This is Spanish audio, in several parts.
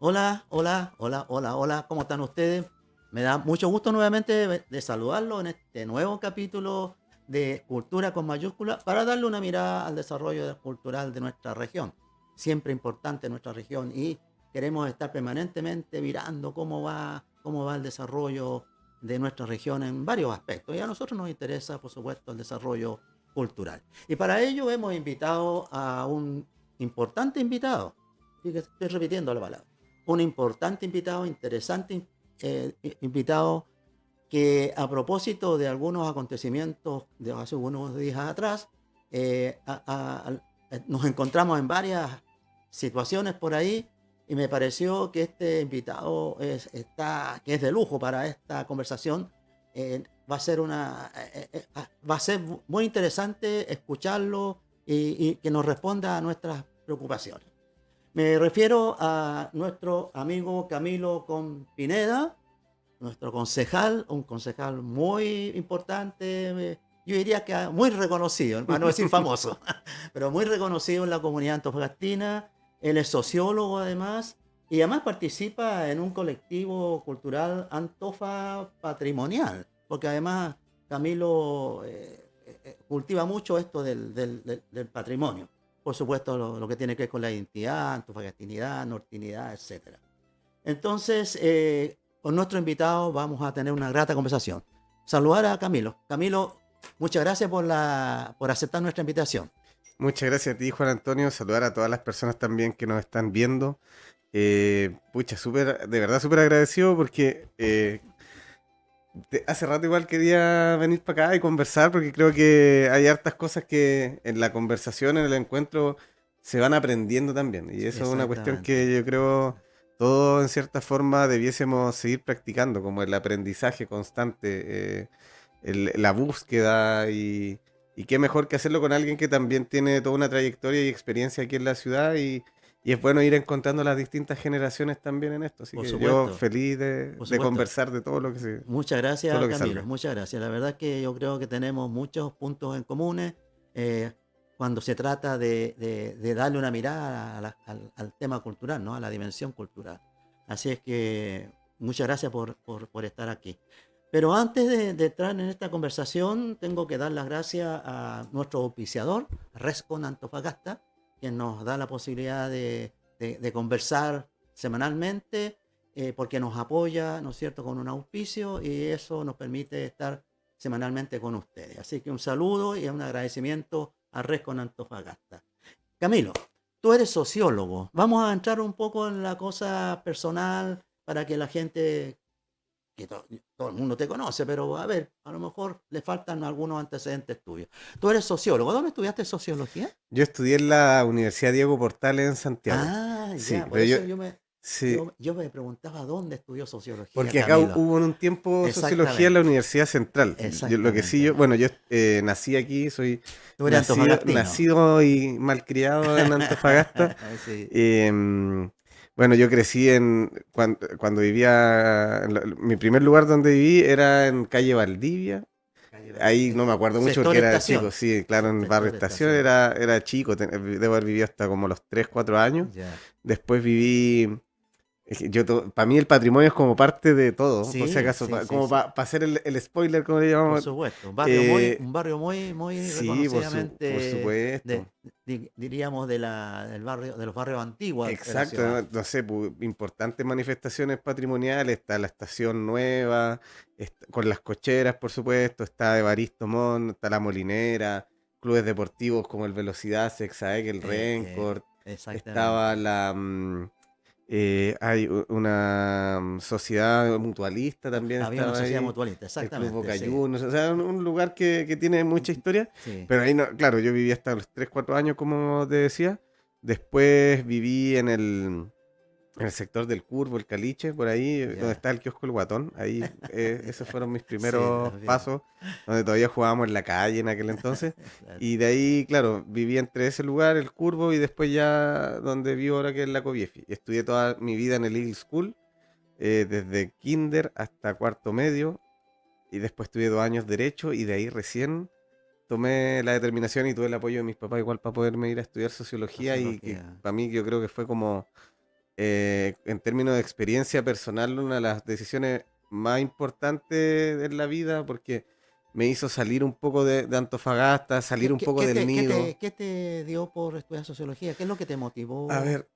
Hola, hola, hola, hola, hola, ¿cómo están ustedes? Me da mucho gusto nuevamente de saludarlos en este nuevo capítulo de Cultura con mayúscula para darle una mirada al desarrollo cultural de nuestra región. Siempre importante nuestra región y queremos estar permanentemente mirando cómo va el desarrollo de nuestra región en varios aspectos. Y a nosotros nos interesa, por supuesto, el desarrollo cultural. Y para ello hemos invitado a un importante invitado. Fíjate, estoy repitiendo la palabra un importante invitado, interesante invitado que a propósito de algunos acontecimientos de hace unos días atrás, nos encontramos en varias situaciones por ahí y me pareció que este invitado que es de lujo para esta conversación. Va a ser muy interesante escucharlo y que nos responda a nuestras preocupaciones. Me refiero a nuestro amigo Camilo Compineda, nuestro concejal, un concejal muy importante, yo diría que muy reconocido, para no decir famoso, pero muy reconocido en la comunidad antofagastina. Él es sociólogo además, y además participa en un colectivo cultural Antofa Patrimonial, porque además Camilo cultiva mucho esto del patrimonio. Por supuesto, lo que tiene que ver con la identidad, antofagastinidad, nortinidad, etcétera. Entonces, con nuestro invitado vamos a tener una grata conversación. Saludar a Camilo. Camilo, muchas gracias por aceptar nuestra invitación. Muchas gracias a ti, Juan Antonio. Saludar a todas las personas también que nos están viendo. Pucha, de verdad súper agradecido porque hace rato igual quería venir para acá y conversar porque creo que hay hartas cosas que en la conversación, en el encuentro, se van aprendiendo también. Y eso es una cuestión Exactamente. que yo creo todos en cierta forma debiésemos seguir practicando, como el aprendizaje constante, la búsqueda y qué mejor que hacerlo con alguien que también tiene toda una trayectoria y experiencia aquí en la ciudad y es bueno ir encontrando las distintas generaciones también en esto. Así Por que yo supuesto, feliz por de supuesto. conversar de Muchas todo gracias, lo que Camilo. salga. Muchas gracias. La verdad es que yo creo que tenemos muchos puntos en comunes eh, cuando se trata de darle una mirada al tema cultural, ¿no? A la dimensión cultural. Así es que muchas gracias por estar aquí. Pero antes de entrar en esta conversación, tengo que dar las gracias a nuestro auspiciador, Rescon Antofagasta, quien nos da la posibilidad de conversar semanalmente, porque nos apoya, ¿no es cierto?, con un auspicio y eso nos permite estar semanalmente con ustedes. Así que un saludo y un agradecimiento a Rescon Antofagasta. Camilo, tú eres sociólogo. Vamos a entrar un poco en la cosa personal para que la gente, que todo el mundo te conoce, pero a ver, a lo mejor le faltan algunos antecedentes tuyos. Tú eres sociólogo. ¿Dónde estudiaste sociología? Yo estudié en la Universidad Diego Portales en Santiago. Ah, Sí, ya, por pero eso sí, yo me preguntaba dónde estudió sociología, porque acá Camilo. hubo en un tiempo sociología en la Exactamente, Universidad Central. Lo que sí, exactamente. bueno, yo nací aquí, soy Tú eres antofagastino. nacido y malcriado en Antofagasta. Sí. Bueno, yo crecí cuando vivía, mi primer lugar donde viví era en calle Valdivia. Calle Ahí Valdivia. no me acuerdo mucho Sector porque era chico, estación. sí, claro, en el barrio Sector Estación estación. era chico, debo haber vivido hasta como los 3 4 años. Ya. Después viví, para mí el patrimonio es como parte de todo, por si Sí, acaso, sí, sí, como sí. para hacer el spoiler, como le Por llamamos. supuesto. eh, Un barrio muy sí, por reconocidamente supuesto. diríamos del barrio, de los barrios antiguos de la Exacto, ciudad. no, no sé, importantes manifestaciones patrimoniales, está la estación nueva, con las cocheras, por supuesto, está Evaristo Mon, está la Molinera, clubes deportivos como el Velocidad, Sexaec, el Eh, eh, Rencord, estaba exactamente. hay una sociedad mutualista también Había una estaba sociedad ahí, mutualista, el Club exactamente, Boca sí. Juniors, o sea, un lugar que tiene mucha historia, Sí. pero ahí no, claro, yo viví hasta los 3 4 años, como te decía. Después viví en el sector del Curvo, el Caliche, por ahí, donde Ya. está el kiosco El Guatón. Ahí, esos fueron mis Sí, primeros también. pasos, donde todavía jugábamos en la calle en aquel entonces. Claro. Y de ahí, claro, viví entre ese lugar, el Curvo, y después ya donde vivo ahora, que es la Coviefi. Estudié toda mi vida en el Eagle School, desde kinder hasta cuarto medio, y después estudié 2 años derecho, y de ahí recién tomé la determinación y tuve el apoyo de mis papás igual para poderme ir a estudiar sociología y que Sociología. para mí yo creo que fue como, en términos de experiencia personal, una de las decisiones más importantes en la vida, porque me hizo salir un poco de Antofagasta, salir ¿Qué, un qué- poco qué del te, qué nido. te- qué te dio por estudiar sociología? ¿Qué es lo que te A motivó? ver,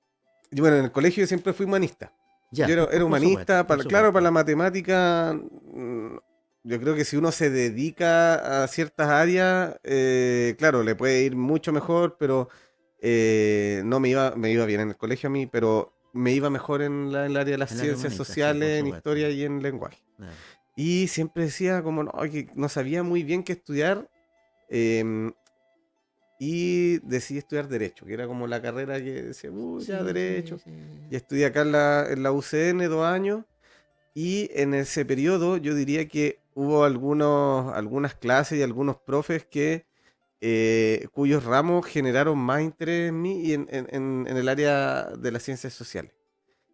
y bueno, en el colegio yo siempre fui humanista. Ya, Yo era por supuesto, humanista, por claro, para supuesto. la matemática, yo creo que si uno se dedica a ciertas áreas, claro, le puede ir mucho mejor, pero no me iba bien en el colegio a mí, pero me iba mejor en el área de las El área ciencias humanista, sí, por sociales, en supuesto. historia y en lenguaje. Claro. Y siempre decía como no, que no sabía muy bien qué estudiar, em, y decidí estudiar Derecho, que era como la carrera que decía, ya Sí, sí, Derecho. sí. Y estudié acá en la UCN 2 años. Y en ese periodo yo diría que hubo algunas clases y algunos profes cuyos ramos generaron más interés en mí y en el área de las ciencias sociales.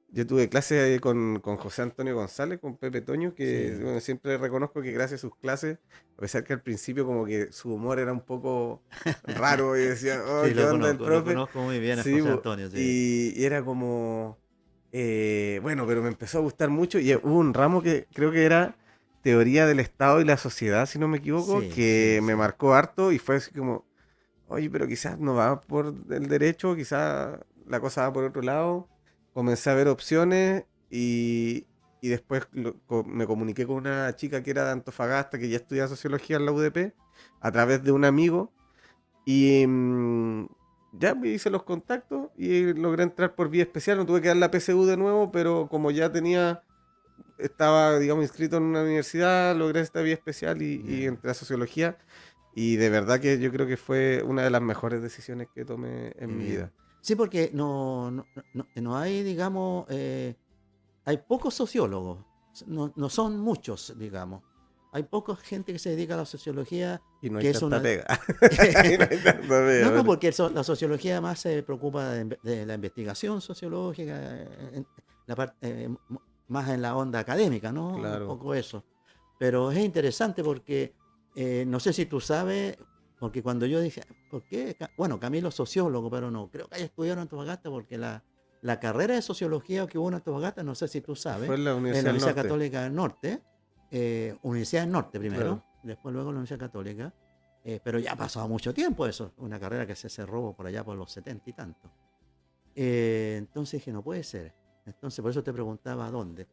Yo tuve clases con José Antonio González, con Pepe Toño, que Sí, bueno, siempre reconozco que gracias a sus clases, a pesar que al principio como que su humor era un poco raro y decían, oh, sí, ¿qué onda el lo profe? conozco muy bien a Sí, José Antonio, sí. y era como, bueno, pero me empezó a gustar mucho y hubo un ramo que creo que era teoría del Estado y la sociedad, si no me equivoco, Sí, sí, que me sí. marcó harto y fue así como, oye, pero quizás no va por el derecho, quizás la cosa va por otro lado. Comencé a ver opciones y después me comuniqué con una chica que era de Antofagasta, que ya estudiaba sociología en la UDP, a través de un amigo. Y ya me hice los contactos y logré entrar por vía especial. No tuve que dar la PSU de nuevo, pero como ya estaba, digamos, inscrito en una universidad, logré esta vía especial y Ya, entré a sociología. Y de verdad que yo creo que fue una de las mejores decisiones que tomé qué en mi bien. vida. Sí, porque no hay, digamos, hay pocos sociólogos, no son muchos, digamos. Hay poca gente que se dedica a la sociología, Y no hay que es tanta una... pega. Y no hay tanta pega. No, Pero porque la sociología más se preocupa de la investigación sociológica, la más en la onda académica, ¿no? Un claro. poco eso. Pero es interesante porque no sé si tú sabes, porque cuando yo dije, ¿por qué? Bueno, Camilo es sociólogo, pero no creo que haya estudiado en Antofagasta porque la carrera de sociología que hubo en Antofagasta, no sé si tú sabes, Fue en la en la Universidad del Universidad Norte. Católica del Norte, Universidad del Norte Claro. primero, después luego la Universidad Católica, pero ya ha pasado mucho tiempo eso, una carrera que se cerró por allá por los 70 y tantos. Entonces dije, no puede ser. Entonces por eso te preguntaba dónde.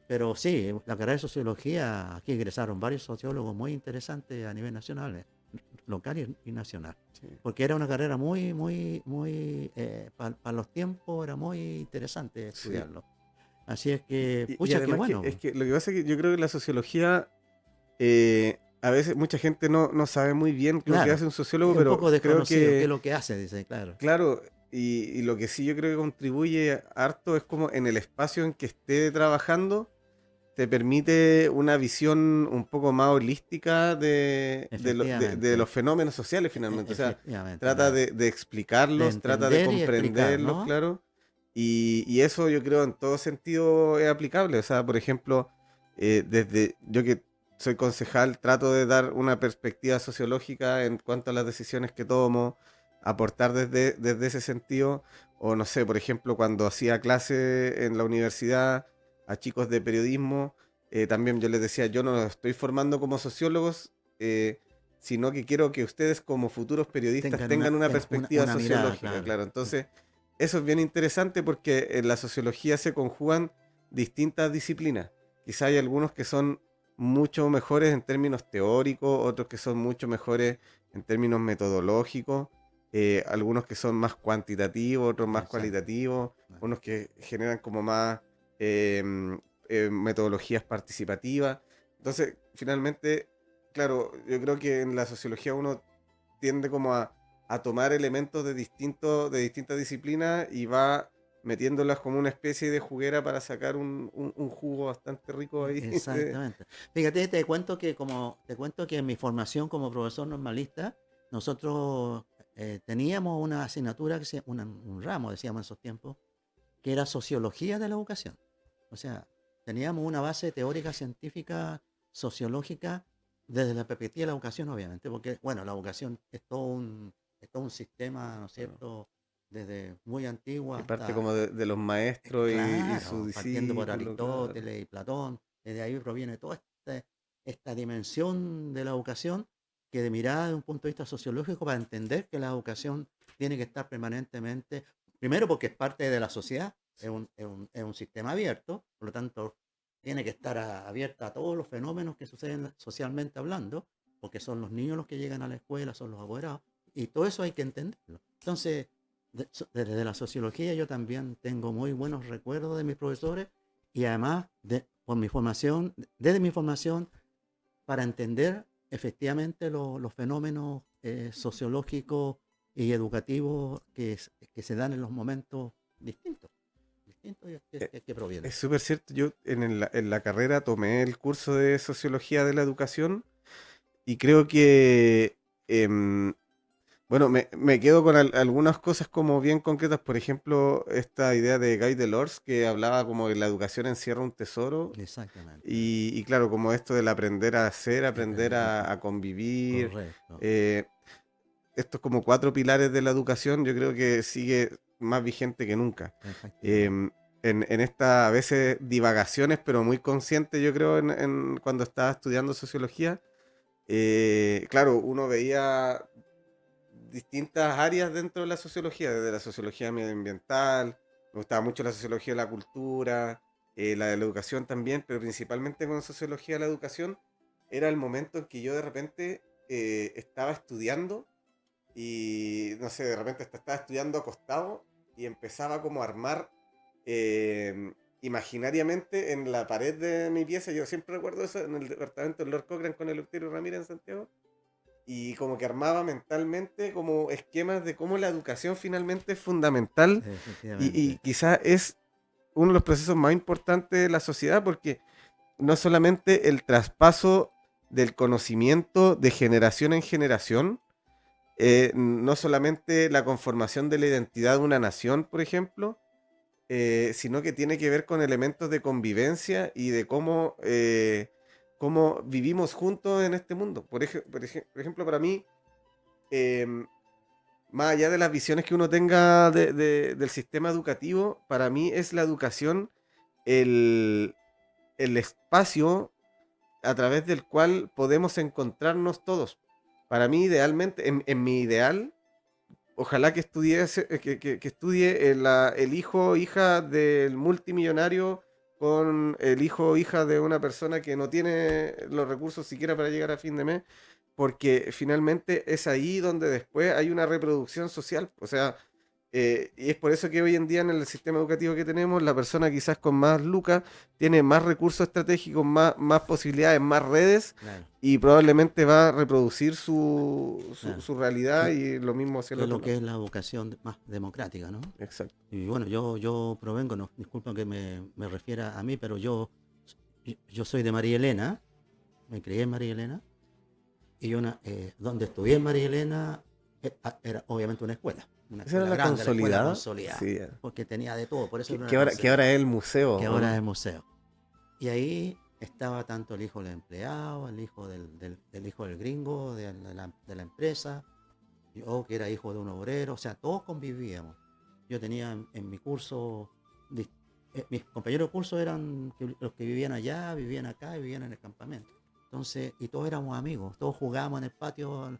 Pero sí, la carrera de sociología, aquí ingresaron varios sociólogos muy interesantes a nivel nacional, local y nacional. Sí. Porque era una carrera muy, para los tiempos era muy interesante Sí. estudiarlo. Así es que, Y pucha, qué además que bueno. es que lo que pasa es que yo creo que la sociología, a veces mucha gente no sabe muy bien lo que Claro, hace un sociólogo, es un pero poco creo desconocido qué es que, lo que hace, dice, claro. claro, y lo que sí yo creo que contribuye harto es como en el espacio en que esté trabajando, te permite una visión un poco más holística de Efectivamente, los fenómenos sociales finalmente. O sea, efectivamente, trata claro. de De explicarlos, trata de entender y explicar, comprenderlos, ¿no? claro. Y eso yo creo en todo sentido es aplicable. O sea, por ejemplo, desde yo que soy concejal, trato de dar una perspectiva sociológica en cuanto a las decisiones que tomo, aportar desde ese sentido. O no sé, por ejemplo, cuando hacía clase en la universidad a chicos de periodismo, también yo les decía, yo no los estoy formando como sociólogos, sino que quiero que ustedes como futuros periodistas Tengan tengan una perspectiva una mirada, sociológica, claro. claro. Entonces, eso es bien interesante porque en la sociología se conjugan distintas disciplinas. Quizá hay algunos que son mucho mejores en términos teóricos, otros que son mucho mejores en términos metodológicos, algunos que son más cuantitativos, otros más Exacto. cualitativos, unos que generan como más metodologías participativas. Entonces, finalmente, claro, yo creo que en la sociología uno tiende como a tomar elementos de distintas disciplinas y va metiéndolas como una especie de juguera para sacar un jugo bastante rico ahí. Exactamente. Fíjate, te cuento que en mi formación como profesor normalista, nosotros teníamos una asignatura, un ramo, decíamos en esos tiempos, que era sociología de la educación. O sea, teníamos una base teórica, científica, sociológica, desde la perspectiva de la educación, obviamente, porque, bueno, la educación es todo un sistema, ¿no es Claro. cierto?, desde muy antiguo Que parte hasta, como de los maestros y sus claro, partiendo por discípulos, claro. Aristóteles y Platón, desde ahí proviene toda esta dimensión de la educación que de mirada de un punto de vista sociológico para entender que la educación tiene que estar permanentemente, primero porque es parte de la sociedad, es un sistema abierto, por lo tanto tiene que estar abierta a todos los fenómenos que suceden socialmente hablando, porque son los niños los que llegan a la escuela, son los apoderados, y todo eso hay que entenderlo. Entonces, desde la sociología yo también tengo muy buenos recuerdos de mis profesores y además por mi formación, desde mi formación, para entender efectivamente los fenómenos sociológicos y educativos que se dan en los momentos distintos, distintos Eh, que provienen. Es súper cierto. Yo en la carrera tomé el curso de Sociología de la Educación y creo que, em, bueno, me quedo con algunas cosas como bien concretas. Por ejemplo, esta idea de Guy Delors que hablaba como que la educación encierra un tesoro. Exactamente. Y claro, como esto del aprender a hacer, aprender Aprender, a convivir, correcto. eh, estos como cuatro pilares de la educación, yo creo que sigue más vigente que nunca. Efectivamente. Em, en estas a veces divagaciones, pero muy consciente, yo creo, cuando estaba estudiando sociología, claro, uno veía distintas áreas dentro de la sociología, desde la sociología medioambiental, me gustaba mucho la sociología de la cultura, la de la educación también, pero principalmente con sociología de la educación era el momento en que yo de repente estaba estudiando y no sé, de repente hasta estaba estudiando acostado y empezaba como a armar imaginariamente en la pared de mi pieza. Yo siempre recuerdo eso en el departamento de Lord Cochrane con Eleuterio Ramírez en Santiago. Y como que armaba mentalmente como esquemas de cómo la educación finalmente es fundamental y Efectivamente. quizás es uno de los procesos más importantes de la sociedad porque no solamente el traspaso del conocimiento de generación en generación, no solamente la conformación de la identidad de una nación, por ejemplo, sino que tiene que ver con elementos de convivencia y de cómo vivimos juntos en este mundo. Por ejemplo, para mí, em, más allá de las visiones que uno tenga del sistema educativo, para mí es la educación el, el espacio a través del cual podemos encontrarnos todos. Para mí, idealmente, en mi ideal, ojalá que que estudie el hijo o hija del multimillonario con el hijo o hija de una persona que no tiene los recursos siquiera para llegar a fin de mes, porque finalmente es ahí donde después hay una reproducción social. O sea, y es por eso que hoy en día en el sistema educativo que tenemos, la persona quizás con más lucas tiene más recursos estratégicos, más posibilidades, más redes Claro, y probablemente va a reproducir claro. su realidad Que, y lo mismo hacia el que es otro lo que lado. es la educación más democrática, ¿no? Exacto. Y bueno, yo provengo, no, disculpa que me refiera a mí, pero yo soy de María Elena, me crié en María Elena, y donde estudié en María Elena era obviamente una ¿Esa era escuela la grande, la escuela consolidada? consolidada, Sí. porque tenía de todo, por eso era Que, una que ahora es el que museo, ¿o ahora no? es museo. Y ahí estaba tanto el hijo del empleado, el hijo del hijo del gringo, de la empresa, yo que era hijo de un obrero, o sea, todos convivíamos. Yo tenía en mi curso, mis compañeros de curso eran los que vivían allá, vivían acá, vivían en el campamento. Entonces, y todos éramos amigos, todos jugábamos en el patio,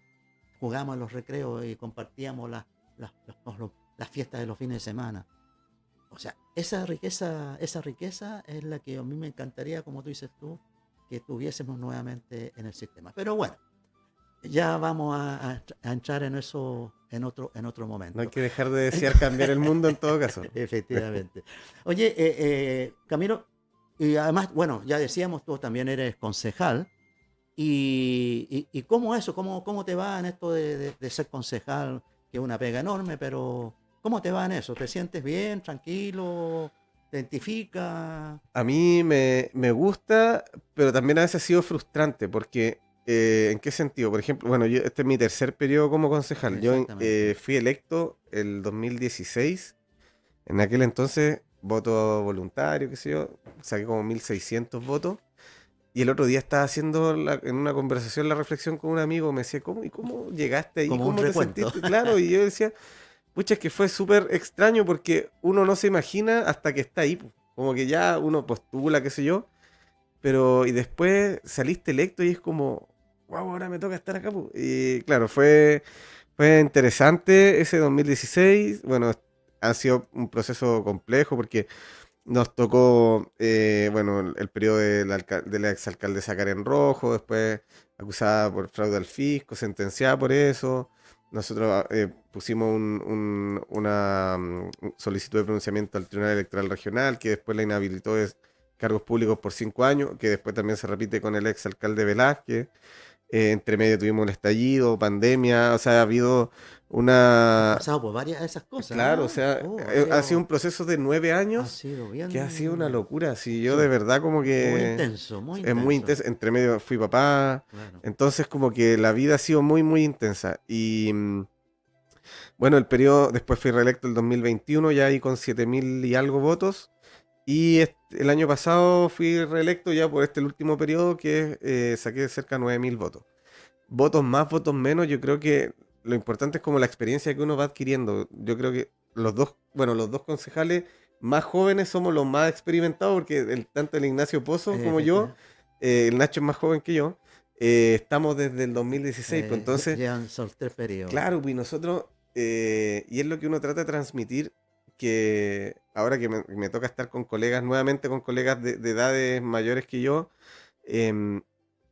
jugábamos en los recreos y compartíamos las fiestas de los fines de semana. O sea, esa riqueza es la que a mí me encantaría, como tú dices tú, que tuviésemos nuevamente en el sistema. Pero bueno, ya vamos a entrar en eso en otro No hay momento. que dejar de desear cambiar el mundo en todo caso. Efectivamente. Oye, Camilo, y además, bueno, ya decíamos, tú también eres concejal. ¿Y cómo eso? ¿Cómo te va en esto de ser concejal? Que es una pega enorme, pero ¿cómo te va en eso? ¿Te sientes bien, tranquilo? ¿Te identifica? A mí me gusta, pero también a veces ha sido frustrante, porque ¿en qué sentido? Por ejemplo, bueno, este es mi tercer periodo como concejal. Yo Exactamente. fui electo el 2016. En aquel entonces, voto voluntario, qué sé yo, saqué como 1600 votos. Y el otro día estaba haciendo en una conversación la reflexión con un amigo, me decía, ¿cómo llegaste ahí? Como un ¿Cómo te recuento. sentiste? Claro, y yo decía, Pucha, es que fue súper extraño porque uno no se imagina hasta que está ahí, po. Como que ya uno postula, qué sé yo, pero y después saliste electo y es como, wow, ahora me toca estar acá, po. Y claro, fue interesante ese 2016. Bueno, ha sido un proceso complejo porque nos tocó, bueno, el periodo de la exalcaldesa Karen Rojo, después acusada por fraude al fisco, sentenciada por eso. Nosotros pusimos una solicitud de pronunciamiento al Tribunal Electoral Regional, que después la inhabilitó de cargos públicos por 5 años, que después también se repite con el exalcalde Velázquez. Entre medio tuvimos el estallido, pandemia, o sea, ha habido Has una... pasado por varias de esas cosas, Claro, o ¿ah? sea, ha sido un proceso de 9 Ha años sido que ha sido una bien, locura. Si yo de sí, verdad como muy que intenso, muy es muy intenso. intenso. Entre medio fui papá, Claro. entonces como que la vida ha sido muy, muy intensa. Y bueno, el periodo, después fui reelecto el 2021, ya ahí con 7.000 y algo votos. Y el año pasado fui reelecto ya por este el último periodo que saqué cerca de 9.000 votos. Votos más, votos menos, yo creo que lo importante es como la experiencia que uno va adquiriendo. Yo creo que los dos concejales más jóvenes somos los más experimentados, porque tanto el Ignacio Pozo como yo, Efectivamente. el Nacho es más joven que yo, estamos desde el 2016, pues entonces, Llevan son 3 periodos. claro, pues nosotros, y es lo que uno trata de transmitir, que ahora que me toca estar con colegas, nuevamente con colegas de edades mayores que yo, em,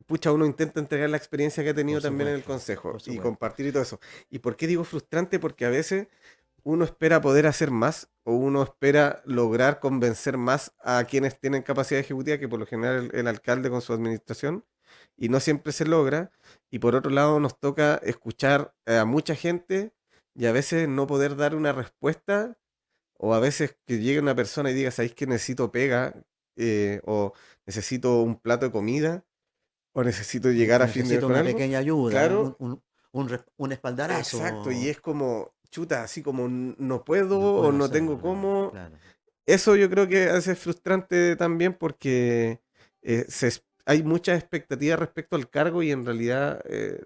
pucha, uno intenta entregar la experiencia que ha tenido Por también en el supuesto, consejo por y supuesto. compartir y todo eso. ¿Y por qué digo frustrante? Porque a veces uno espera poder hacer más o uno espera lograr convencer más a quienes tienen capacidad ejecutiva, que por lo general el alcalde con su administración, y no siempre se logra. Y por otro lado nos toca escuchar a mucha gente y a veces no poder dar una respuesta, o a veces que llegue una persona y diga, ¿sabéis que necesito pega? O necesito un plato de comida, o necesito llegar a fin de mes Necesito con una algo. pequeña ayuda, Claro, un exacto, y espaldarazo. es como, chuta, así como no puedo No o puedo no tengo hacerlo, cómo. claro. Eso yo creo que hace frustrante también porque hay muchas expectativas respecto al cargo y en realidad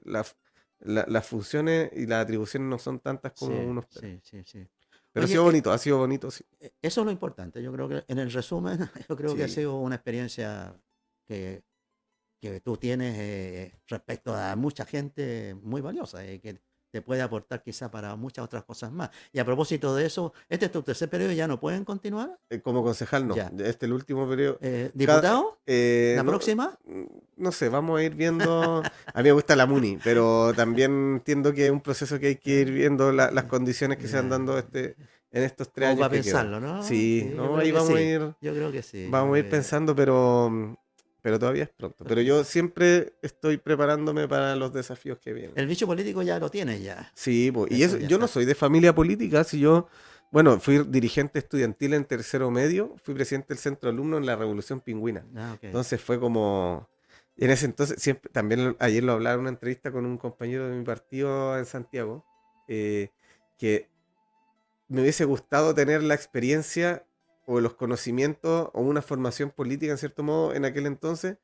las funciones y las atribuciones no son tantas como Sí, uno espera. sí, sí, sí. Pero Oye, ha sido bonito, sí. eso es lo importante. Yo creo que en el resumen, yo creo que ha Sí, sido una experiencia que, que tú tienes respecto a mucha gente muy valiosa y que te puede aportar quizá para muchas otras cosas más. Y a propósito de eso, este es tu tercer periodo y ya no pueden continuar. como concejal no. Ya. Este es el último periodo. Cada- ¿Diputado? ¿La no, próxima? no sé, vamos a ir viendo. A mí me gusta la MUNI, pero también entiendo que es un proceso que hay que ir viendo las condiciones que se van Ya. dando en estos tres Como años para que quedan. pensarlo, ¿no? Sí, Sí, yo no, creo ahí que sí. Yo creo que sí. Yo vamos a creo ir que pensando, pero todavía es pronto. Pero yo perfecto. siempre estoy preparándome para los desafíos que vienen. El bicho político ya lo tienes ya. Sí, po, y Eso eso, ya yo no está. soy de familia política, si yo, bueno, fui dirigente estudiantil en tercero medio, fui presidente del centro alumno en la Revolución Pingüina. Ah, ok. Entonces fue como, en ese entonces, siempre, también ayer lo hablaba en una entrevista con un compañero de mi partido en Santiago, eh, que me hubiese gustado tener la experiencia o los conocimientos o una formación política en cierto modo en aquel entonces,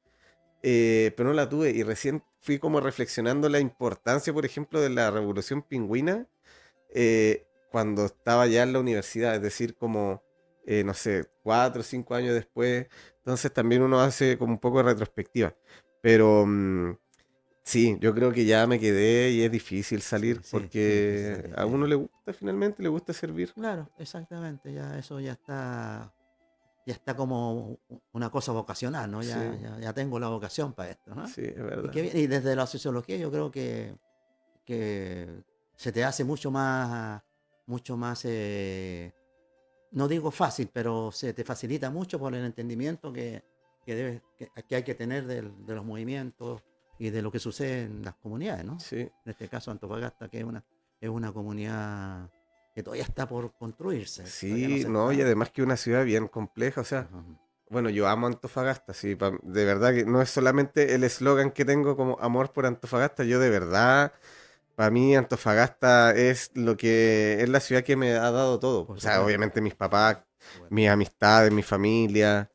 pero no la tuve y recién fui como reflexionando la importancia, por ejemplo, de la Revolución Pingüina cuando estaba ya en la universidad, es decir, como, no sé, 4 o 5 años después. Entonces también uno hace como un poco de retrospectiva. Pero sí, yo creo que ya me quedé y es difícil Sí, salir sí, es difícil porque salir. a uno le gusta finalmente, le gusta servir. Claro, exactamente. Ya eso ya está como una cosa vocacional, ¿no? Sí, Ya tengo la vocación para esto, ¿no? sí, es Y, verdad. qué bien. Y desde la sociología yo creo que se te hace mucho más, no digo fácil, pero se te facilita mucho por el entendimiento que hay que tener de los movimientos y de lo que sucede en las comunidades, ¿no? Sí, En este caso Antofagasta, que es una comunidad que todavía está por construirse, todavía no sí, se no, y está. además que una ciudad bien compleja, o sea, Ujú. bueno, yo amo Antofagasta, sí, de verdad que no es solamente el eslogan que tengo como amor por Antofagasta, yo de verdad, para mí Antofagasta es lo que es la ciudad que me ha dado todo. Por O sea, supuesto, obviamente mis papás, por supuesto, mis amistades, mi familia,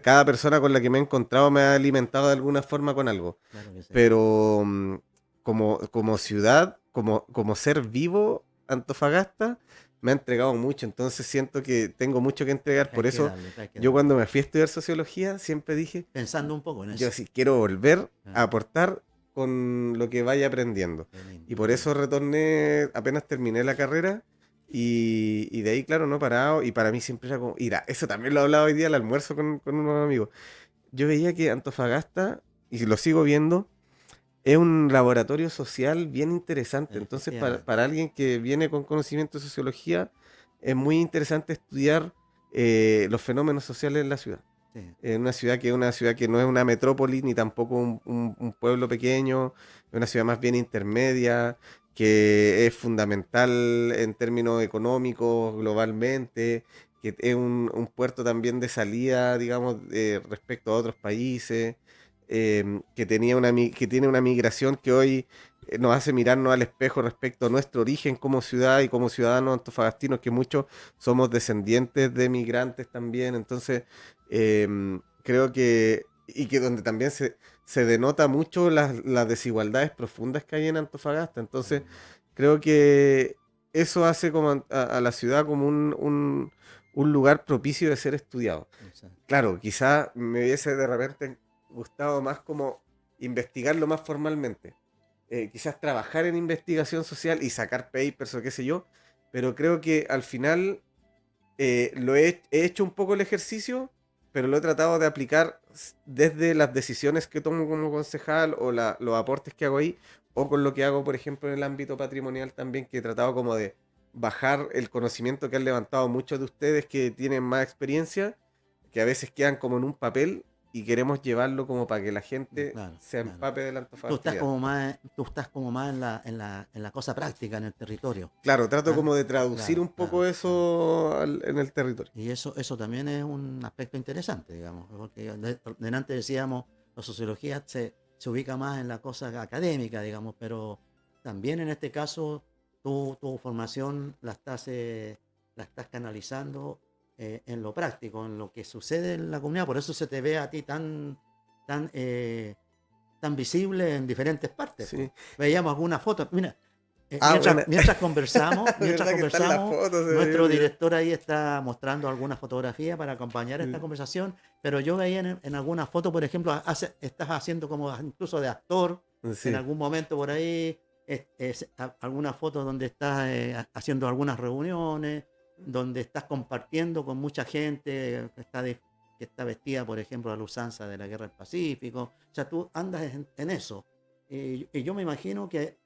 cada persona con la que me he encontrado me ha alimentado de alguna forma con algo. claro que sí. Pero como ciudad, como ser vivo, Antofagasta me ha entregado mucho, entonces siento que tengo mucho que entregar. Hay Por que eso darle, hay que yo darle. cuando me fui a estudiar sociología siempre dije, Pensando un poco en yo eso. sí quiero volver a Ah, aportar con lo que vaya aprendiendo. qué lindo, Y qué por lindo. eso retorné, apenas terminé la carrera, y de ahí, claro, no he parado. Y para mí siempre era como, mira, eso también lo he hablado hoy día al almuerzo con unos amigos. Yo veía que Antofagasta, y lo sigo viendo, es un laboratorio social bien interesante. Entonces, Efectivamente. para alguien que viene con conocimiento de sociología, es muy interesante estudiar los fenómenos sociales en la ciudad. Sí. En una ciudad que es una ciudad que no es una metrópoli ni tampoco un pueblo pequeño, es una ciudad más bien intermedia, que es fundamental en términos económicos globalmente, que es un puerto también de salida, digamos, respecto a otros países, que que tiene una migración que hoy nos hace mirarnos al espejo respecto a nuestro origen como ciudad y como ciudadanos antofagastinos, que muchos somos descendientes de migrantes también. Entonces, creo que, y que donde también se denota mucho las desigualdades profundas que hay en Antofagasta. Entonces, Mm, creo que eso hace como a la ciudad como un lugar propicio de ser estudiado. exacto. Claro, quizá me hubiese de repente gustado más como investigarlo más formalmente. Quizás trabajar en investigación social y sacar papers o qué sé yo, pero creo que al final he hecho un poco el ejercicio, pero lo he tratado de aplicar desde las decisiones que tomo como concejal o los aportes que hago ahí, o con lo que hago, por ejemplo, en el ámbito patrimonial también, que he tratado como de bajar el conocimiento que han levantado muchos de ustedes que tienen más experiencia, que a veces quedan como en un papel y queremos llevarlo como para que la gente Claro, se claro. empape de la antofagastidad. Tú estás como más en la cosa práctica, en el territorio. Claro, trato ¿Ah? como de traducir Claro, un poco claro, claro. eso en el territorio. Y eso también es un aspecto interesante, digamos, porque delante decíamos, la sociología se ubica más en la cosa académica, digamos, pero también en este caso tu formación la estás canalizando en lo práctico, en lo que sucede en la comunidad, por eso se te ve a ti tan, eh, tan visible en diferentes partes, pues. Sí. Veíamos algunas fotos, mira, Ah, bueno. mientras ¿Verdad que están las conversamos, fotos? Se me había nuestro olvidado. director ahí está mostrando algunas fotografías para acompañar esta Sí. conversación, pero yo veía en algunas fotos, por ejemplo, estás haciendo como incluso de actor, en Sí. algún momento por ahí, algunas fotos donde estás haciendo algunas reuniones, donde estás compartiendo con mucha gente que está vestida, por ejemplo, a la usanza de la Guerra del Pacífico. O sea, tú andas en eso. Y yo me imagino que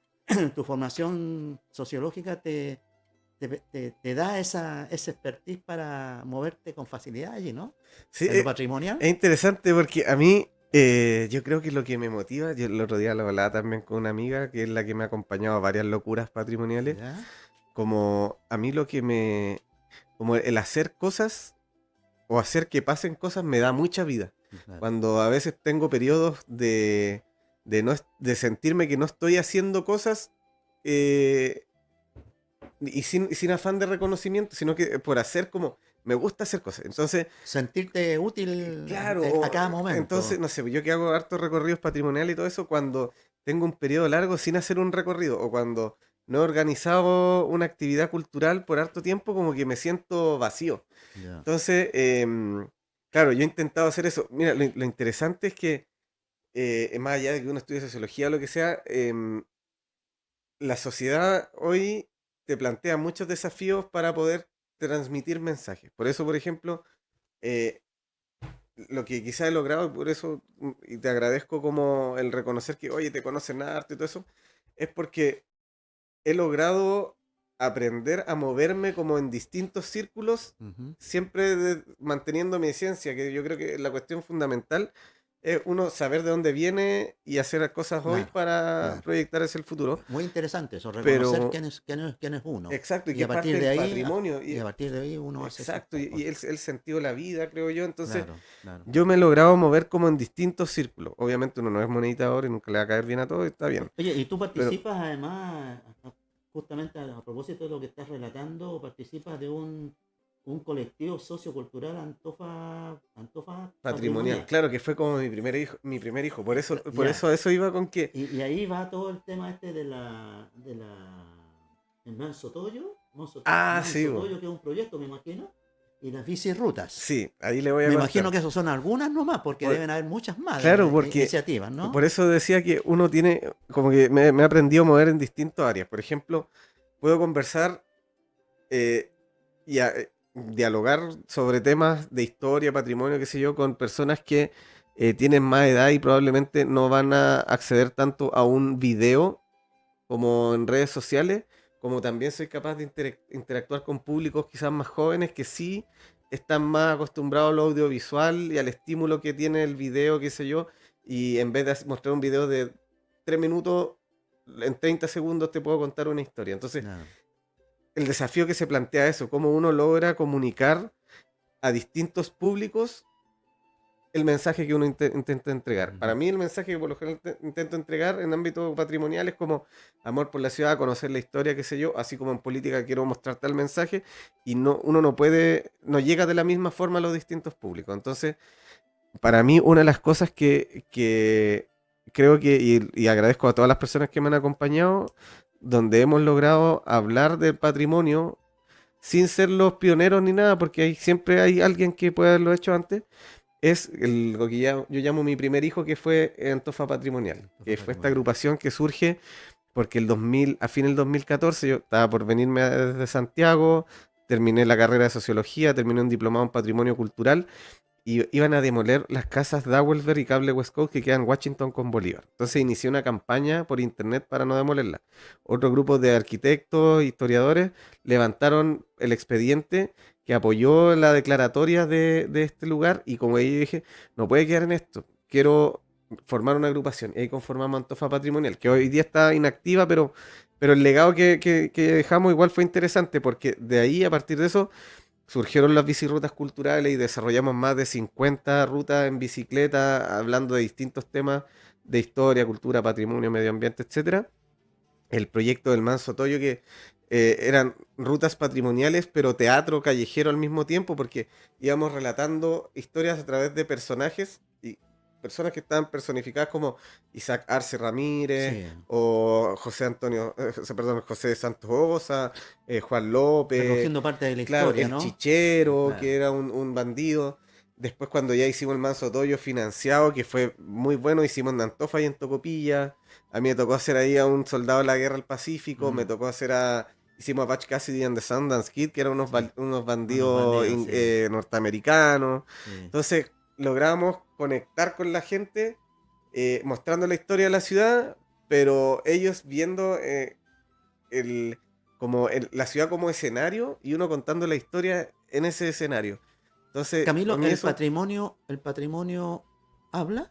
tu formación sociológica te da ese expertise para moverte con facilidad allí, ¿no? Sí, En lo patrimonial. es interesante porque a mí, yo creo que lo que me motiva, yo el otro día lo hablaba también con una amiga que es la que me ha acompañado a varias locuras patrimoniales, ¿Ya? como a mí como el hacer cosas o hacer que pasen cosas me da mucha vida. Claro. Cuando a veces tengo periodos de sentirme que no estoy haciendo cosas, eh, y sin afán de reconocimiento, sino que por hacer como, me gusta hacer cosas. Entonces, Sentirte útil claro, a cada entonces, momento. no sé, yo que hago hartos recorridos patrimoniales y todo eso, cuando tengo un periodo largo sin hacer un recorrido, o cuando no he organizado una actividad cultural por harto tiempo, como que me siento vacío. Ya. Entonces, claro, yo he intentado hacer eso. Mira, lo interesante es que, más allá de que uno estudie sociología o lo que sea, la sociedad hoy te plantea muchos desafíos para poder transmitir mensajes. Por eso, por ejemplo, eh, lo que quizá he logrado, y por eso, y te agradezco como el reconocer que, oye, te conocen arte y todo eso, es porque he logrado aprender a moverme como en distintos círculos, Ujú. siempre manteniendo mi esencia, que yo creo que la cuestión fundamental es uno saber de dónde viene y hacer cosas hoy Claro, para claro. proyectar hacia el futuro. Muy interesante eso, reconocer Pero quién es uno. exacto, y Y que a es parte partir del de ahí, patrimonio. y a partir de ahí uno hace sus Exacto, y cosas. el sentido de la vida, creo yo. Entonces, Claro, claro. yo me he logrado mover como en distintos círculos. Obviamente uno no es monedita de oro y nunca le va a caer bien a todo, y está bien. Oye, y tú Pero participas además, justamente a propósito de lo que estás relatando, participas de un colectivo sociocultural Antofa patrimonial, Patrimonial. claro que fue como mi primer hijo. Por Ya. eso a eso iba con que, Y ahí va todo el tema este de la en Manso Toyo, Ah, sí, Manso bo. Toyo, que es un proyecto, me imagino, y las bicirrutas. Sí, ahí le voy a Me contar. imagino que esos son algunas nomás, porque Por- deben haber muchas más claro, porque iniciativas, ¿no? por eso decía que uno tiene, como que me he aprendido a mover en distintas áreas. Por ejemplo, puedo conversar eh, dialogar sobre temas de historia, patrimonio, qué sé yo, con personas que tienen más edad y probablemente no van a acceder tanto a un video como en redes sociales, como también soy capaz de interactuar con públicos quizás más jóvenes que sí están más acostumbrados a lo audiovisual y al estímulo que tiene el video, qué sé yo, y en vez de mostrar un video de 3 minutos, en 30 segundos te puedo contar una historia. Entonces, No. el desafío que se plantea eso, cómo uno logra comunicar a distintos públicos el mensaje que uno intenta entregar. Para Ujú. mí el mensaje que por lo general intento entregar en ámbito patrimonial es como amor por la ciudad, conocer la historia, qué sé yo, así como en política quiero mostrar tal mensaje y no, uno no puede, no llega de la misma forma a los distintos públicos. Entonces, para mí una de las cosas que creo que, y agradezco a todas las personas que me han acompañado, donde hemos logrado hablar del patrimonio sin ser los pioneros ni nada, porque siempre hay alguien que puede haberlo hecho antes, es lo que yo llamo mi primer hijo, que fue Antofa Patrimonial, Esto fue que fue esta patrimonial. agrupación que surge porque a fin del 2014 yo estaba por venirme desde Santiago, terminé la carrera de sociología, terminé un diplomado en patrimonio cultural y iban a demoler las casas Dowelber y Cable West Coast que quedan en Washington con Bolívar. Entonces inicié una campaña por internet para no demolerla. Otro grupo de arquitectos, historiadores, levantaron el expediente que apoyó la declaratoria de este lugar y como ahí dije, no puede quedar en esto, quiero formar una agrupación. Y ahí conformamos Antofa Patrimonial, que hoy día está inactiva, pero el legado que dejamos igual fue interesante porque de ahí, a partir de eso, surgieron las bicirrutas culturales y desarrollamos más de 50 rutas en bicicleta, hablando de distintos temas de historia, cultura, patrimonio, medio ambiente, etcétera. El proyecto del Manso Toyo, que eran rutas patrimoniales, pero teatro callejero al mismo tiempo, porque íbamos relatando historias a través de personajes y personas que estaban personificadas como Isaac Arce Ramírez Sí, o José Antonio, perdón, José Santos Osa, Juan López, recogiendo parte de la claro, historia, el ¿no? Chichero, que Claro. era un bandido. Después cuando ya hicimos el Manso Toyo financiado, que fue muy bueno, hicimos en Antofa y en Tocopilla. A mí me tocó hacer ahí a un soldado de la guerra del Pacífico, me Mm, tocó hacer hicimos a Patch Cassidy and the Sundance Kid, que eran sí, unos unos bandidos bandidos, sí, norteamericanos. sí. Entonces logramos conectar con la gente, mostrando la historia de la ciudad, pero ellos viendo el, la ciudad como escenario y uno contando la historia en ese escenario. Entonces, para Camilo, mí eso, el patrimonio habla.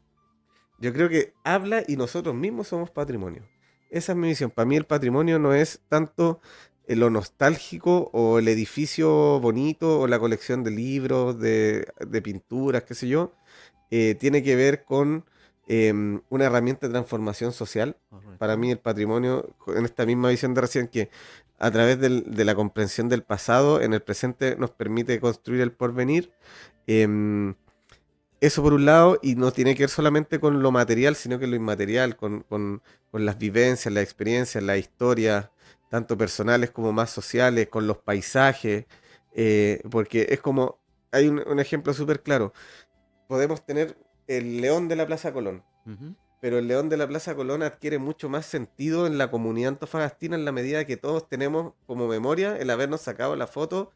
yo creo que habla y nosotros mismos somos patrimonio. Esa es mi visión. Para mí el patrimonio no es tanto lo nostálgico o el edificio bonito o la colección de libros, de pinturas, qué sé yo. Tiene que ver con una herramienta de transformación social. Para Correcto. mí el patrimonio, en esta misma visión de recién, que a través de la comprensión del pasado, en el presente nos permite construir el porvenir. em, Eso por un lado, y no tiene que ver solamente con lo material, sino que lo inmaterial, con las vivencias, las experiencias, las historias, tanto personales como más sociales, con los paisajes, porque es como, hay un ejemplo súper claro, podemos tener el león de la Plaza Colón, Ujú. pero el león de la Plaza Colón adquiere mucho más sentido en la comunidad antofagastina en la medida que todos tenemos como memoria el habernos sacado la foto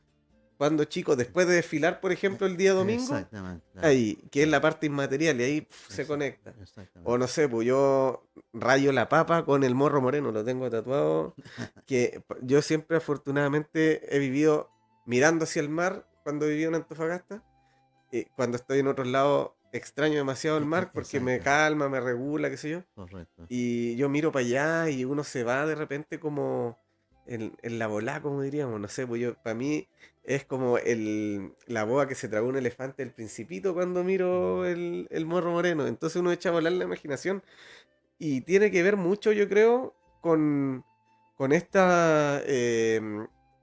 cuando chicos, después de desfilar, por ejemplo, el día domingo, Exactamente, claro, ahí, que es la claro. parte inmaterial, y ahí se conecta. O Exactamente. no sé, pues yo rayo la papa con el morro moreno, lo tengo tatuado, que yo siempre afortunadamente he vivido mirando hacia el mar cuando viví en Antofagasta, y cuando estoy en otros lados extraño demasiado el mar porque me Exacto, calma, me regula, qué sé yo. correcto. Y yo miro para allá y uno se va de repente como en la volá, como diríamos, no sé, pues yo, para mí es como la boa que se tragó un elefante del Principito cuando miro Mm. el Morro Moreno. Entonces uno echa a volar la imaginación y tiene que ver mucho, yo creo, con esta,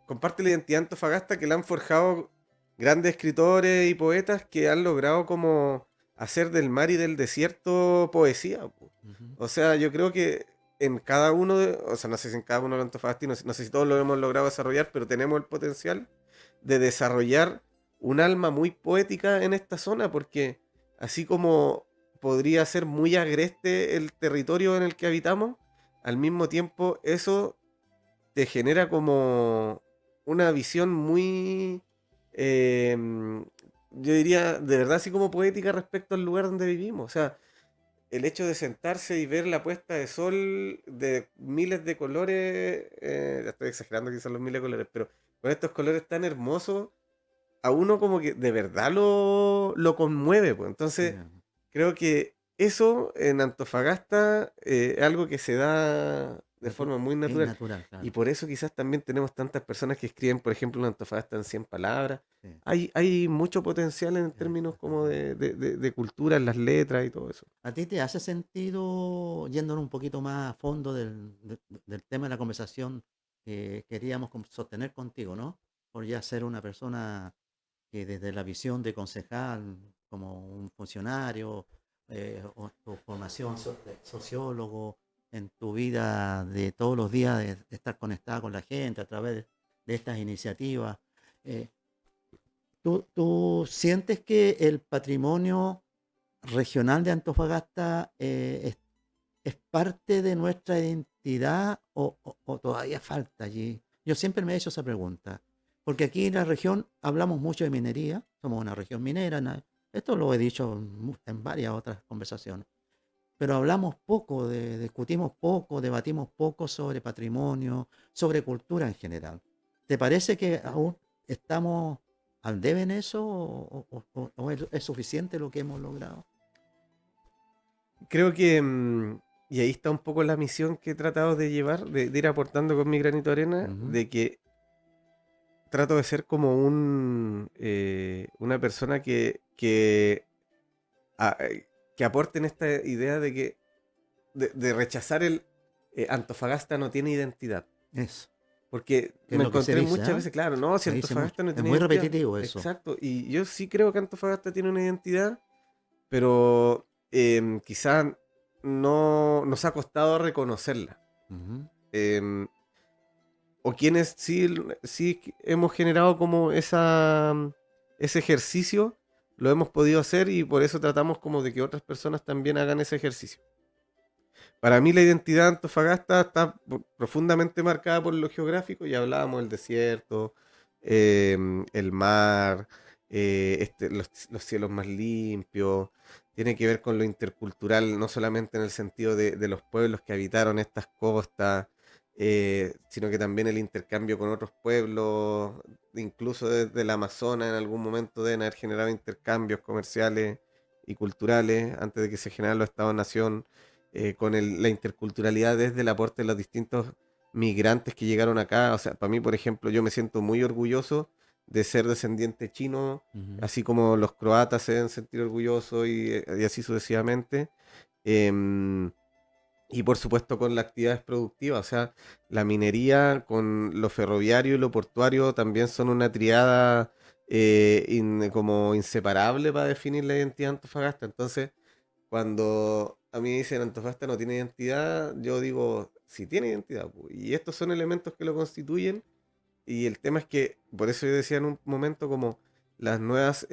con parte de la identidad antofagasta que la han forjado grandes escritores y poetas que han logrado como hacer del mar y del desierto poesía, po. Ujú. O sea, yo creo que en cada uno, o sea, no sé si en cada uno de los antofagastinos, no sé si todos lo hemos logrado desarrollar, pero tenemos el potencial de desarrollar un alma muy poética en esta zona, porque así como podría ser muy agreste el territorio en el que habitamos, al mismo tiempo eso te genera como una visión muy, yo diría, de verdad así como poética respecto al lugar donde vivimos. O sea, el hecho de sentarse y ver la puesta de sol de miles de colores, estoy exagerando quizás los miles de colores, pero con estos colores tan hermosos, a uno como que de verdad lo conmueve, pues. Sí, Entonces, creo que eso en Antofagasta es algo que se da de forma muy es natural. natural, Y claro. por eso quizás también tenemos tantas personas que escriben, por ejemplo, en Antofagasta en 100 palabras. Sí, Hay mucho potencial en términos como exactamente. de cultura, en las letras y todo eso. ¿A ti te hace sentido, yéndonos un poquito más a fondo del tema de la conversación que queríamos sostener contigo, ¿no? Por ya ser una persona que desde la visión de concejal, como un funcionario, o tu formación de sociólogo, en tu vida de todos los días, de estar conectada con la gente a través de estas iniciativas, eh, ¿tú sientes que el patrimonio regional de Antofagasta es parte de nuestra identidad o todavía falta allí? Yo siempre me he hecho esa pregunta, porque aquí en la región hablamos mucho de minería, somos una región minera, esto lo he dicho en varias otras conversaciones, pero hablamos poco, discutimos poco, debatimos poco sobre patrimonio, sobre cultura en general. ¿Te parece que aún estamos al debe en eso o es suficiente lo que hemos logrado? Creo que, y ahí está un poco la misión que he tratado de llevar, de ir aportando con mi granito de arena, Ujú. de que trato de ser como una persona que aporte en esta idea de que de rechazar el Antofagasta no tiene identidad. Eso, Porque que es me lo que se encontré dice, muchas ¿ah? veces, claro, no, si Se dice mucho. Antofagasta no Es tiene muy identidad. repetitivo eso. Exacto. Y yo sí creo que Antofagasta tiene una identidad, pero quizás no nos ha costado reconocerla. Ujú. Em, o quienes sí hemos generado como ese ejercicio, lo hemos podido hacer y por eso tratamos como de que otras personas también hagan ese ejercicio. Para mí la identidad de Antofagasta está profundamente marcada por lo geográfico, ya hablábamos del desierto, el mar, los cielos más limpios, tiene que ver con lo intercultural, no solamente en el sentido de los pueblos que habitaron estas costas, sino que también el intercambio con otros pueblos, incluso desde el Amazonas en algún momento deben haber generado intercambios comerciales y culturales antes de que se generaran los estados-nación con la interculturalidad desde el aporte de los distintos migrantes que llegaron acá. O sea, para mí, por ejemplo, yo me siento muy orgulloso de ser descendiente chino, Ujú. así como los croatas se deben sentir orgullosos y así sucesivamente. Em, y por supuesto con las actividades productivas, o sea, la minería con lo ferroviario y lo portuario también son una triada como inseparable para definir la identidad de Antofagasta. Entonces, cuando a mí me dicen Antofagasta no tiene identidad, yo digo, sí tiene identidad, pu. Y estos son elementos que lo constituyen. Y el tema es que, por eso yo decía en un momento como las nuevas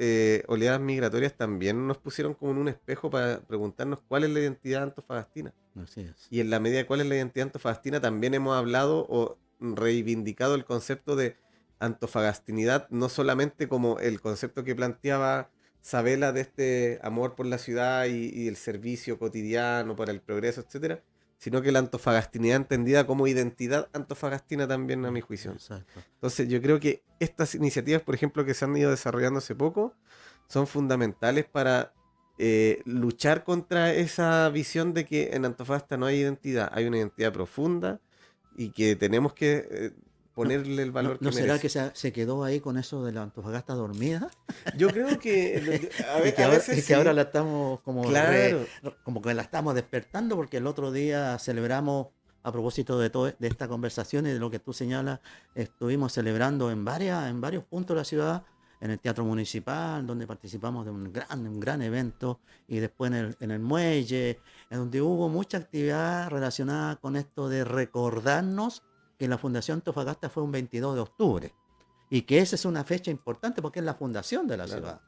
oleadas migratorias también nos pusieron como en un espejo para preguntarnos cuál es la identidad antofagastina. Así es. Y en la medida de cuál es la identidad antofagastina, también hemos hablado o reivindicado el concepto de antofagastinidad, no solamente como el concepto que planteaba Sabela de este amor por la ciudad y el servicio cotidiano para el progreso, etcétera, sino que la antofagastinidad entendida como identidad antofagastina también, a mi juicio. Exacto. Entonces, yo creo que estas iniciativas, por ejemplo, que se han ido desarrollando hace poco, son fundamentales para luchar contra esa visión de que en Antofagasta no hay identidad, hay una identidad profunda y que tenemos que ¿No, ponerle el no, valor que no será merece. que se quedó ahí con eso de la Antofagasta dormida? Yo creo que a Y veces que ahora sí, la estamos como, claro, como que la estamos despertando porque el otro día celebramos, a propósito de esta conversación y de lo que tú señalas, estuvimos celebrando en varios puntos de la ciudad, en el Teatro Municipal, donde participamos de un gran evento, y después en el muelle. en donde hubo mucha actividad relacionada con esto de recordarnos que la Fundación Antofagasta fue un 22 de octubre y que esa es una fecha importante porque es la fundación de la Claro. ciudad.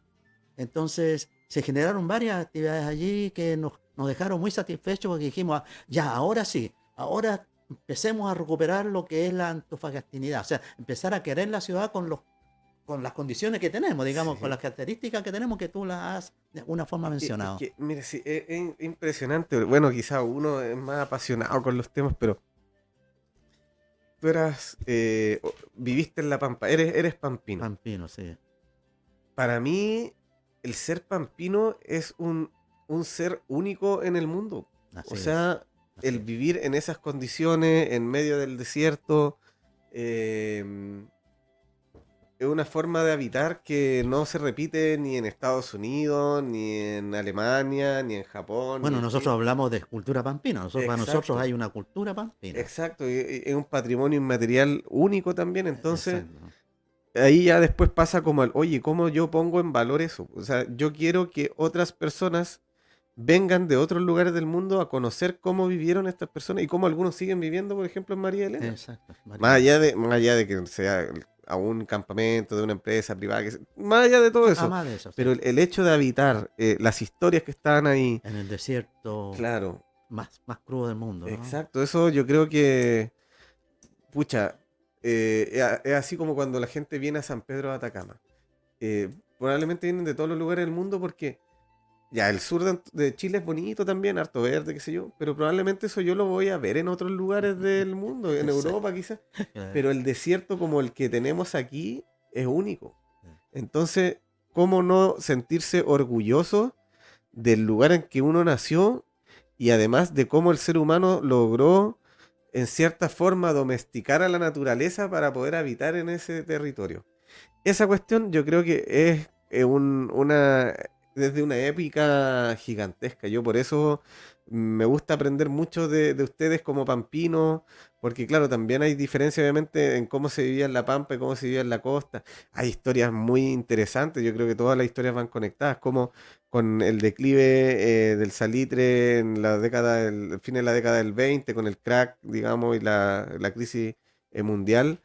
Entonces se generaron varias actividades allí que nos dejaron muy satisfechos porque dijimos, ya, ahora sí, ahora empecemos a recuperar lo que es la antofagastinidad, o sea, empezar a querer la ciudad con las condiciones que tenemos, digamos, con Sí. las características que tenemos que tú las has de alguna forma Es mencionado. que, mire, sí, es impresionante. Bueno, quizá uno es más apasionado con los temas, pero tú viviste en La Pampa, eres pampino. Pampino, sí, Para mí, el ser pampino es un ser único en el mundo. O así es, sea, así el es. vivir en esas condiciones, en medio del desierto, eh, es una forma de habitar que no se repite ni en Estados Unidos, ni en Alemania, ni en Japón, ni Bueno, en China. nosotros hablamos de cultura pampina, para nosotros Exacto, hay una cultura pampina. exacto. Y es un patrimonio inmaterial único también. Entonces, Exacto. ahí ya después pasa como el, oye, ¿cómo yo pongo en valor eso? O sea, yo quiero que otras personas vengan de otros lugares del mundo a conocer cómo vivieron estas personas y cómo algunos siguen viviendo, por ejemplo, en María Elena. Exacto, María. Más allá de que sea a un campamento de una empresa privada, más allá de todo eso. Más de eso, Pero sí. el hecho de habitar las historias que están ahí, En el desierto claro, más crudo del mundo, ¿no? exacto, eso yo creo que, pucha, es así como cuando la gente viene a San Pedro de Atacama. Probablemente vienen de todos los lugares del mundo porque ya el sur de Chile es bonito también, harto verde, qué sé yo, pero probablemente eso yo lo voy a ver en otros lugares del mundo, en Exacto. Europa quizás, Claro. pero el desierto como el que tenemos aquí es único. Entonces, ¿cómo no sentirse orgulloso del lugar en que uno nació y además de cómo el ser humano logró en cierta forma domesticar a la naturaleza para poder habitar en ese territorio? Esa cuestión yo creo que es desde una épica gigantesca. Yo por eso me gusta aprender mucho de ustedes como pampinos, porque claro, también hay diferencia obviamente en cómo se vivía en la Pampa y cómo se vivía en la costa. Hay historias muy interesantes, yo creo que todas las historias van conectadas, como con el declive del salitre en la década, el fin de la década del 20 con el crack, digamos, y la crisis mundial.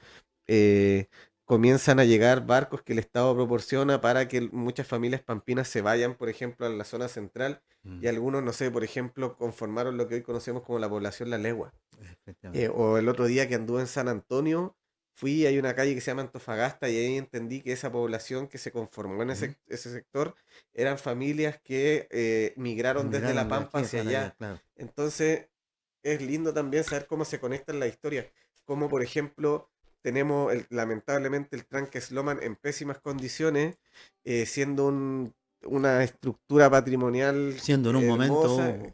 eh, Comienzan a llegar barcos que el Estado proporciona para que muchas familias pampinas se vayan, por ejemplo, a la zona central y Mm, algunos, no sé, por ejemplo, conformaron lo que hoy conocemos como la población La Legua. efectivamente. O el otro día que anduve en San Antonio, fui, hay una calle que se llama Antofagasta y ahí entendí que esa población que se conformó en Ujú. ese sector eran familias que migraron desde La Emigraron de Pampa aquí hacia para allá, allá. claro. Entonces, es lindo también saber cómo se conectan las historias. Como por ejemplo, tenemos lamentablemente el tranque Sloman en pésimas condiciones, siendo una estructura patrimonial Siendo en un hermosa, momento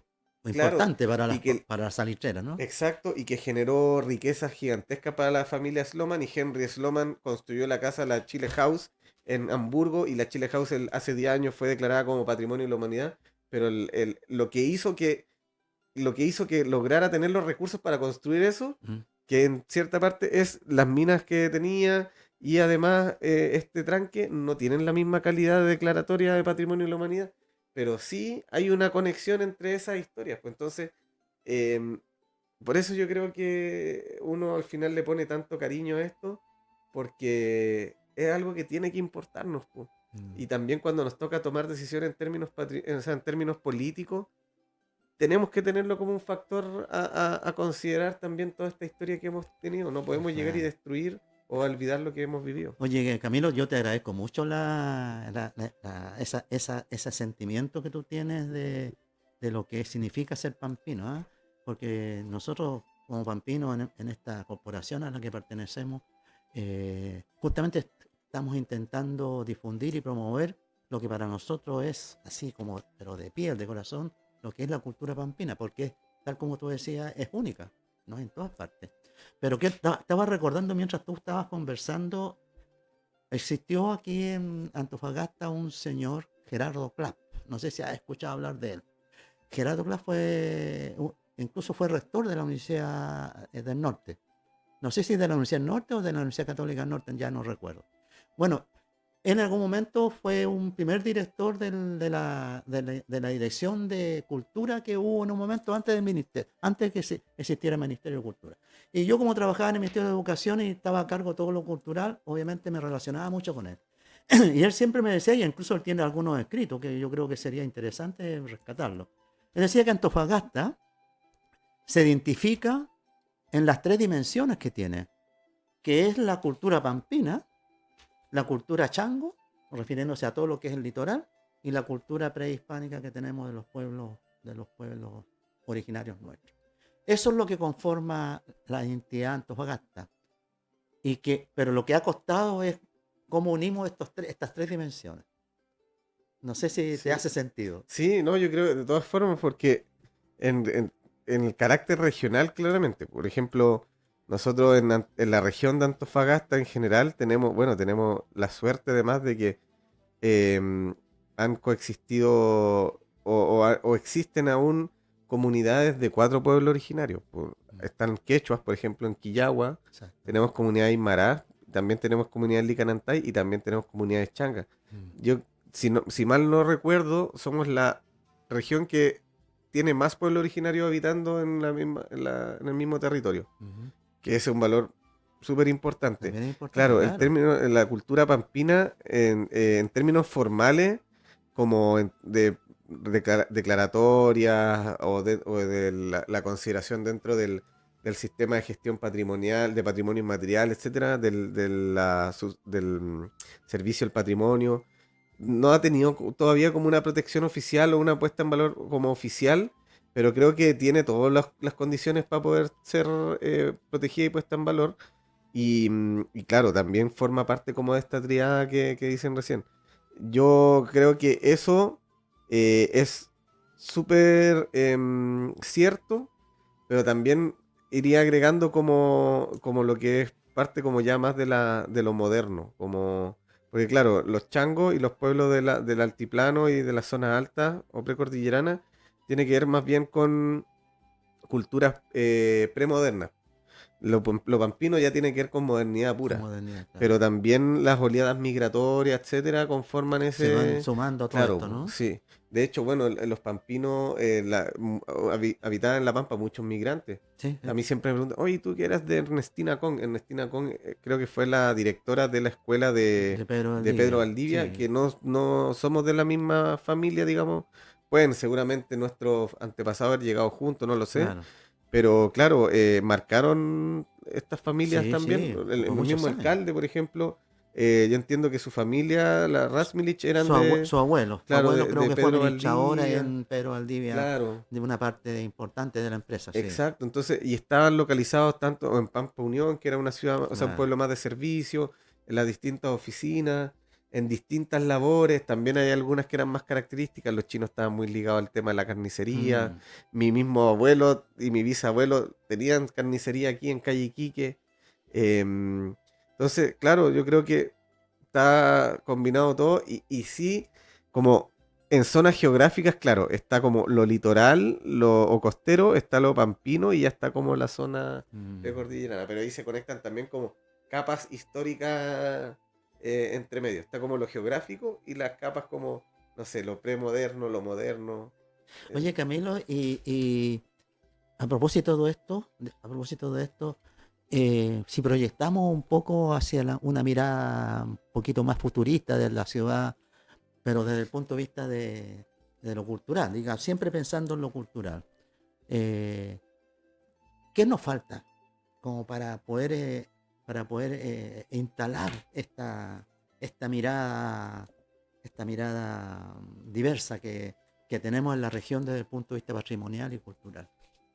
claro, importante para y que, para las salitreras, ¿no? exacto, y que generó riquezas gigantescas para la familia Sloman, y Henry Sloman construyó la casa, la Chile House, en Hamburgo, y la Chile House hace 10 años fue declarada como Patrimonio de la Humanidad, pero lo que hizo que lograra tener los recursos para construir eso, Ujú. que en cierta parte es las minas que tenía y además este tranque no tienen la misma calidad de declaratoria de patrimonio de la humanidad, pero sí hay una conexión entre esas historias. Pues entonces, em, por eso yo creo que uno al final le pone tanto cariño a esto, porque es algo que tiene que importarnos, pues. Mm. Y también cuando nos toca tomar decisiones en términos, o sea, en términos políticos, tenemos que tenerlo como un factor a considerar también toda esta historia que hemos tenido. No podemos llegar y Claro. destruir o olvidar lo que hemos vivido. Oye, Camilo, yo te agradezco mucho ese sentimiento que tú tienes de lo que significa ser pampino, ¿ah? Porque nosotros como pampinos en esta corporación a la que pertenecemos, justamente estamos intentando difundir y promover lo que para nosotros es así como, pero de piel, de corazón, lo que es la cultura pampina, porque tal como tú decías, es única, no en todas partes. Pero que estaba recordando mientras tú estabas conversando, existió aquí en Antofagasta un señor, Gerardo Clapp. No sé si has escuchado hablar de él. Gerardo Clapp incluso fue rector de la Universidad del Norte. No sé si de la Universidad del Norte o de la Universidad Católica del Norte, ya no recuerdo. Bueno, En algún momento fue un primer director de la Dirección de Cultura que hubo en un momento antes del ministerio, antes de que existiera el Ministerio de Cultura. Y yo como trabajaba en el Ministerio de Educación y estaba a cargo de todo lo cultural, obviamente me relacionaba mucho con él. Y él siempre me decía, y incluso él tiene algunos escritos que yo creo que sería interesante rescatarlos. Él decía que Antofagasta se identifica en las tres dimensiones que tiene, que es la cultura pampina, la cultura chango, refiriéndose a todo lo que es el litoral, y la cultura prehispánica que tenemos de los pueblos originarios nuestros. Eso es lo que conforma la identidad antofagasta. Pero lo que ha costado es cómo unimos estas tres dimensiones. No sé si te Sí, hace sentido. sí, no, yo creo que de todas formas, porque en el carácter regional, claramente, por ejemplo, nosotros en la región de Antofagasta en general tenemos, bueno, tenemos la suerte además de que em, han coexistido o existen aún comunidades de cuatro pueblos originarios. Están quechuas, por ejemplo, en Quillagua, Exacto. tenemos comunidad aymara, también tenemos comunidad licanantay y también tenemos comunidades changas. Mm. Yo, si mal no recuerdo, somos la región que tiene más pueblo originario habitando en la misma, en el mismo territorio, Ujú. que ese es un valor súper importante. También es importante, Claro, el claro. término, la cultura pampina, en términos formales, como declaratorias o de la consideración dentro del sistema de gestión patrimonial, de patrimonio inmaterial, etcétera, del servicio al patrimonio, no ha tenido todavía como una protección oficial o una puesta en valor como oficial, pero creo que tiene todas las condiciones para poder ser protegida y puesta en valor. Y claro, también forma parte como de esta triada que dicen recién. Yo creo que eso es súper cierto, pero también iría agregando como lo que es parte como ya más de lo moderno, porque claro, los changos y los pueblos del altiplano y de las zonas altas o precordilleranas tiene que ver más bien con culturas premodernas. Lo pampino ya tiene que ver con modernidad Con pura, modernidad, claro. pero también las oleadas migratorias, etcétera, conforman Se van ese. sumando a todo Claro, esto, ¿no? sí. De hecho, bueno, los pampinos habitaban en La Pampa muchos migrantes. Sí, A sí. mí siempre me preguntan, oye, ¿tú qué eras de Ernestina Kong? Ernestina Kong creo que fue la directora de la escuela De Pedro de Pedro Valdivia, Valdivia, sí, que no somos de la misma familia, digamos. Pueden seguramente nuestros antepasados haber llegado juntos, no lo sé. claro. Pero claro, marcaron estas familias Sí, también. sí, El por mismo muchos años. alcalde, por ejemplo, yo entiendo que su familia, la Rasmilich, eran Su claro, abuelo creo de que fue Pedro administrador Valdivia, en Pedro Valdivia claro, de una parte importante de la empresa, sí. exacto. Entonces, y estaban localizados tanto en Pampa Unión, que era una ciudad, o sea, un Claro. pueblo más de servicio, en las distintas oficinas, en distintas labores. También hay algunas que eran más características. Los chinos estaban muy ligados al tema de la carnicería. Mm. Mi mismo abuelo y mi bisabuelo tenían carnicería aquí en calle Iquique. Entonces, claro, yo creo que está combinado todo y sí, como en zonas geográficas, claro, está como lo litoral, o costero, está lo pampino y ya está como la zona Mm. precordillerana, pero ahí se conectan también como capas históricas entre medio. Está como lo geográfico y las capas como, no sé, lo premoderno, lo moderno. eh, Oye, Camilo, y a propósito de esto, si proyectamos un poco hacia una mirada un poquito más futurista de la ciudad, pero desde el punto de vista de lo cultural, diga, siempre pensando en lo cultural, eh, ¿qué nos falta como para poder instalar esta, esta mirada diversa que tenemos en la región desde el punto de vista patrimonial y cultural?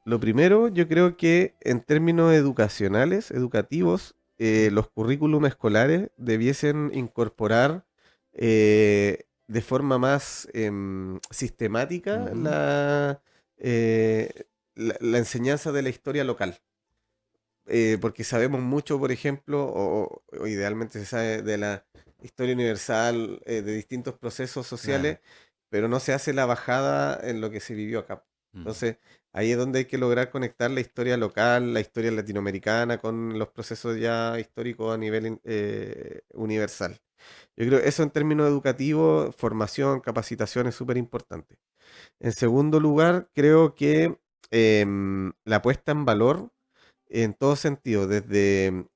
Lo primero, yo creo que en términos educacionales, educativos, Mm. los currículum escolares debiesen incorporar de forma más sistemática Ujú. la enseñanza de la historia local. Porque sabemos mucho, por ejemplo, o idealmente se sabe de la historia universal, de distintos procesos Claro. sociales, pero no se hace la bajada en lo que se vivió acá. Entonces, ahí es donde hay que lograr conectar la historia local, la historia latinoamericana con los procesos ya históricos a nivel universal. Yo creo que eso en términos educativos, formación, capacitación es súper importante. En segundo lugar, creo que la puesta en valor en todo sentido, desde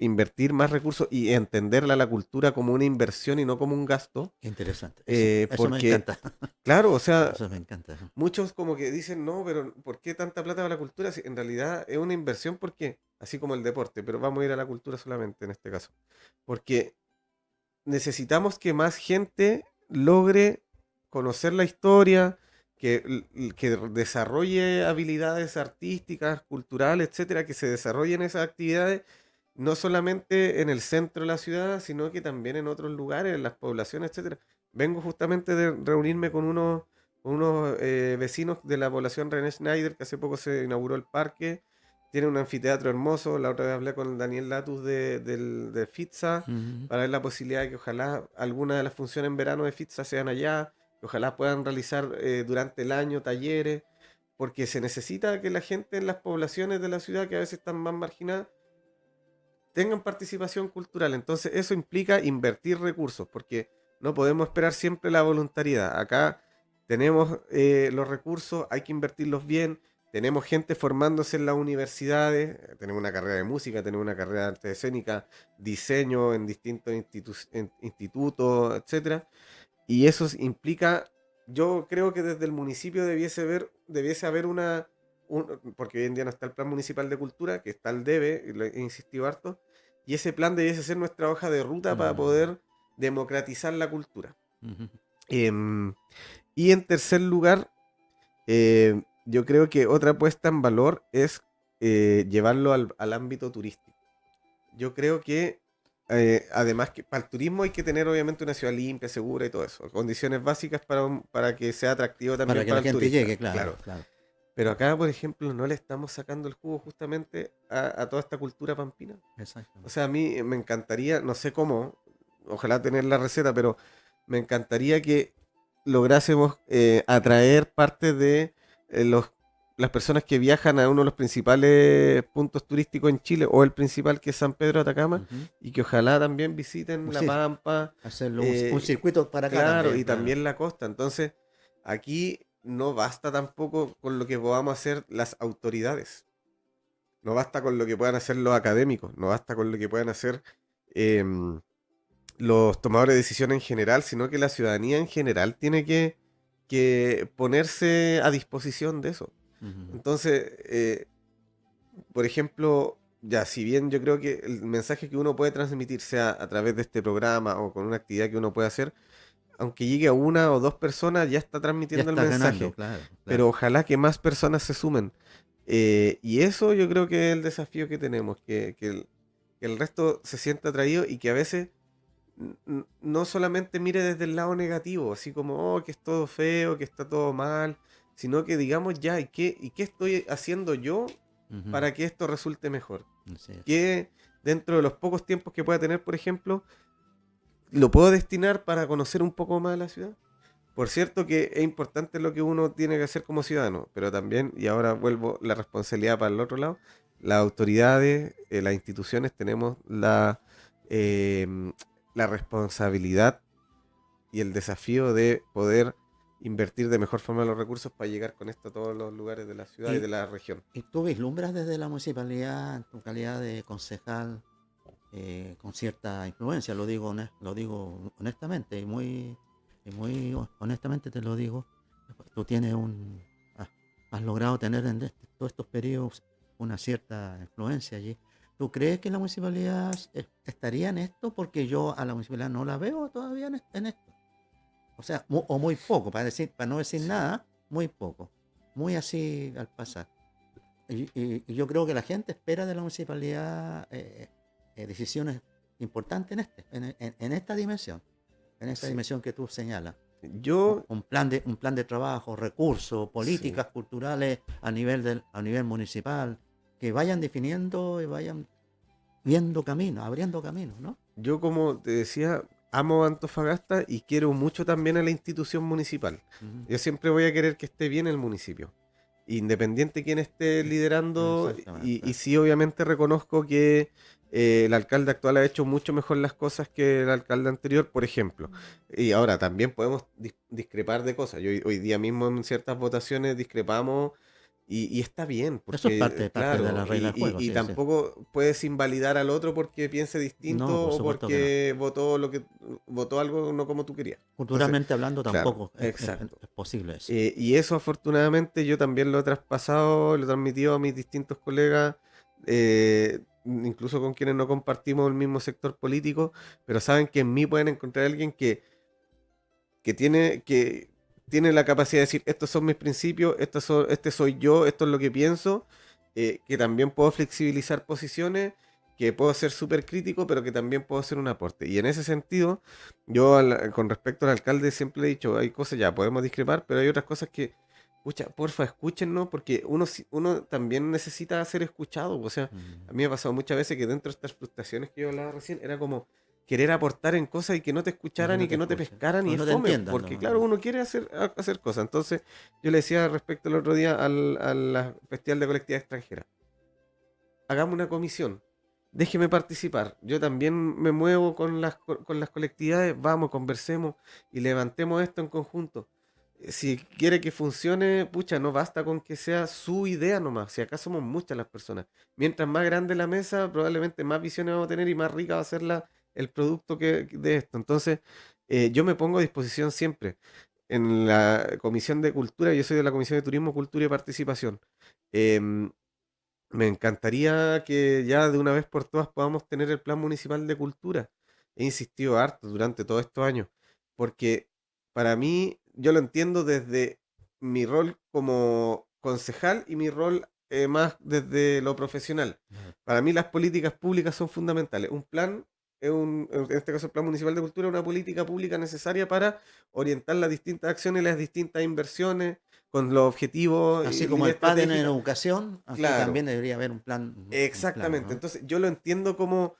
invertir más recursos y entender la cultura como una inversión y no como un gasto, Qué interesante. Eso me porque, encanta. claro, o sea, Eso me encanta. muchos como que dicen, no, pero ¿por qué tanta plata para la cultura? Si en realidad es una inversión porque, así como el deporte, pero vamos a ir a la cultura solamente en este caso, porque necesitamos que más gente logre conocer la historia, que desarrolle habilidades artísticas, culturales, etcétera, que se desarrollen esas actividades no solamente en el centro de la ciudad, sino que también en otros lugares, en las poblaciones, etcétera. Vengo justamente de reunirme con unos vecinos de la población René Schneider, que hace poco se inauguró el parque. Tiene un anfiteatro hermoso. La otra vez hablé con Daniel Latus de FITSA Ujú. para ver la posibilidad de que ojalá alguna de las funciones en verano de FITSA sean allá, que ojalá puedan realizar durante el año talleres, porque se necesita que la gente en las poblaciones de la ciudad, que a veces están más marginadas, tengan participación cultural. Entonces eso implica invertir recursos, porque no podemos esperar siempre la voluntariedad. Acá tenemos los recursos, hay que invertirlos bien. Tenemos gente formándose en las universidades, tenemos una carrera de música, tenemos una carrera de arte escénica, diseño en distintos institutos, etcétera. Y eso implica, yo creo que desde el municipio debiese haber porque hoy en día no está el plan municipal de cultura, que está el DEBE, y lo he insistido harto, y ese plan debiese ser nuestra hoja de ruta para Mm, poder democratizar la cultura. ujú. Em, y en tercer lugar, yo creo que otra puesta en valor es llevarlo al ámbito turístico. Yo creo que además que para el turismo hay que tener obviamente una ciudad limpia, segura y todo eso. Condiciones básicas para que sea atractivo Para también que para la el gente turista, llegue, claro, claro. claro. Pero acá, por ejemplo, no le estamos sacando el jugo justamente a toda esta cultura pampina. O Exactamente. sea, a mí me encantaría, no sé cómo, ojalá tener la receta, pero me encantaría que lográsemos atraer parte de las personas que viajan a uno de los principales puntos turísticos en Chile, o el principal que es San Pedro de Atacama, Ujú. y que ojalá también visiten La Sí, Pampa, hacerlo un eh, circuito para acá claro, también, y claro. también la costa. Entonces, aquí no basta tampoco con lo que podamos hacer las autoridades. No basta con lo que puedan hacer los académicos, no basta con lo que puedan hacer em, los tomadores de decisión en general, sino que la ciudadanía en general tiene que ponerse a disposición de eso. Ujú. Entonces, por ejemplo, ya, si bien yo creo que el mensaje que uno puede transmitir sea a través de este programa o con una actividad que uno puede hacer, aunque llegue a una o dos personas, ya está Ya transmitiendo el estás ganando, mensaje. claro, Pero claro. ojalá que más personas se sumen. Y eso yo creo que es el desafío que tenemos, que el resto se sienta atraído y que a veces no solamente mire desde el lado negativo, así como, oh, que es todo feo, que está todo mal, sino que digamos ya, y qué estoy haciendo yo Ujú. para que esto resulte mejor? Así es. ¿Qué dentro de los pocos tiempos que pueda tener, por ejemplo, lo puedo destinar para conocer un poco más de la ciudad? Por cierto que es importante lo que uno tiene que hacer como ciudadano, pero también, y ahora vuelvo la responsabilidad para el otro lado, las autoridades, las instituciones tenemos eh, la responsabilidad y el desafío de poder invertir de mejor forma los recursos para llegar con esto a todos los lugares de la ciudad y ¿Y, de la región. y tú vislumbras desde la municipalidad, en tu calidad de concejal, con cierta influencia? Lo digo honestamente y muy honestamente te lo digo. Tú has, has logrado tener todos estos periodos una cierta influencia allí. ¿Tú crees que la municipalidad estaría en esto? Porque yo a la municipalidad no la veo todavía en esto. O sea, o muy poco, para no decir Sí. nada, muy poco. Muy así al pasar. Y yo creo que la gente espera de la municipalidad decisiones importantes en esta dimensión, Sí. que tú señalas. Yo, Un plan de trabajo, recursos, sí. políticas culturales a nivel municipal, que vayan definiendo y vayan viendo caminos, abriendo caminos, ¿no? Yo como te decía, amo Antofagasta y quiero mucho también a la institución municipal. Ujú. Yo siempre voy a querer que esté bien el municipio, independiente quién esté liderando, y Exactamente. sí obviamente reconozco que el alcalde actual ha hecho mucho mejor las cosas que el alcalde anterior, por ejemplo. Y ahora también podemos discrepar de cosas. Hoy día mismo en ciertas votaciones discrepamos y está bien, Eso es porque parte de claro, la regla del juego, y sí, sí. tampoco puedes invalidar al otro porque piense No, distinto por o supuesto que no. porque votó algo no como tú querías. Entonces, Culturalmente hablando claro, tampoco exacto. es posible eso. Y eso afortunadamente yo también lo he traspasado, lo he transmitido a mis distintos colegas, incluso con quienes no compartimos el mismo sector político, pero saben que en mí pueden encontrar a alguien que tiene la capacidad de decir, estos son mis principios, este soy yo, esto es lo que pienso, que también puedo flexibilizar posiciones, que puedo ser súper crítico, pero que también puedo hacer un aporte. Y en ese sentido, yo con respecto al alcalde siempre he dicho, hay cosas ya, podemos discrepar, pero hay otras cosas que, pucha, porfa, escúchennos, porque uno también necesita ser escuchado. O sea, Mm. a mí me ha pasado muchas veces que dentro de estas frustraciones que yo hablaba recién, era como querer aportar en cosas y que no te Y que escucharan no y te que no te escuchen. pescaran y O es no te fome, entiendan. porque claro, uno quiere hacer cosas. Entonces, yo le decía respecto el otro día al Festival de Colectividad Extranjera, hagamos una comisión, déjeme participar, yo también me muevo con las colectividades, vamos, conversemos y levantemos esto en conjunto. Si quiere que funcione, pucha, no basta con que sea su idea nomás, si acá somos muchas las personas. Mientras más grande la mesa, probablemente más visiones vamos a tener y más rica va a ser el producto de esto. Entonces, yo me pongo a disposición siempre. En la Comisión de Cultura, yo soy de la Comisión de Turismo, Cultura y Participación. em, Me encantaría que ya de una vez por todas podamos tener el Plan Municipal de Cultura. He insistido harto durante todos estos años, porque para mí, yo lo entiendo desde mi rol como concejal y mi rol más desde lo profesional. Claro. Para mí las políticas públicas son fundamentales. Un plan, en este caso el Plan Municipal de Cultura, es una política pública necesaria para orientar las distintas acciones, las distintas inversiones, con los objetivos Así y como líneas el PADN en estratégicas. educación, aquí Claro, también debería haber un plan, exactamente. ¿no? Entonces, yo lo entiendo como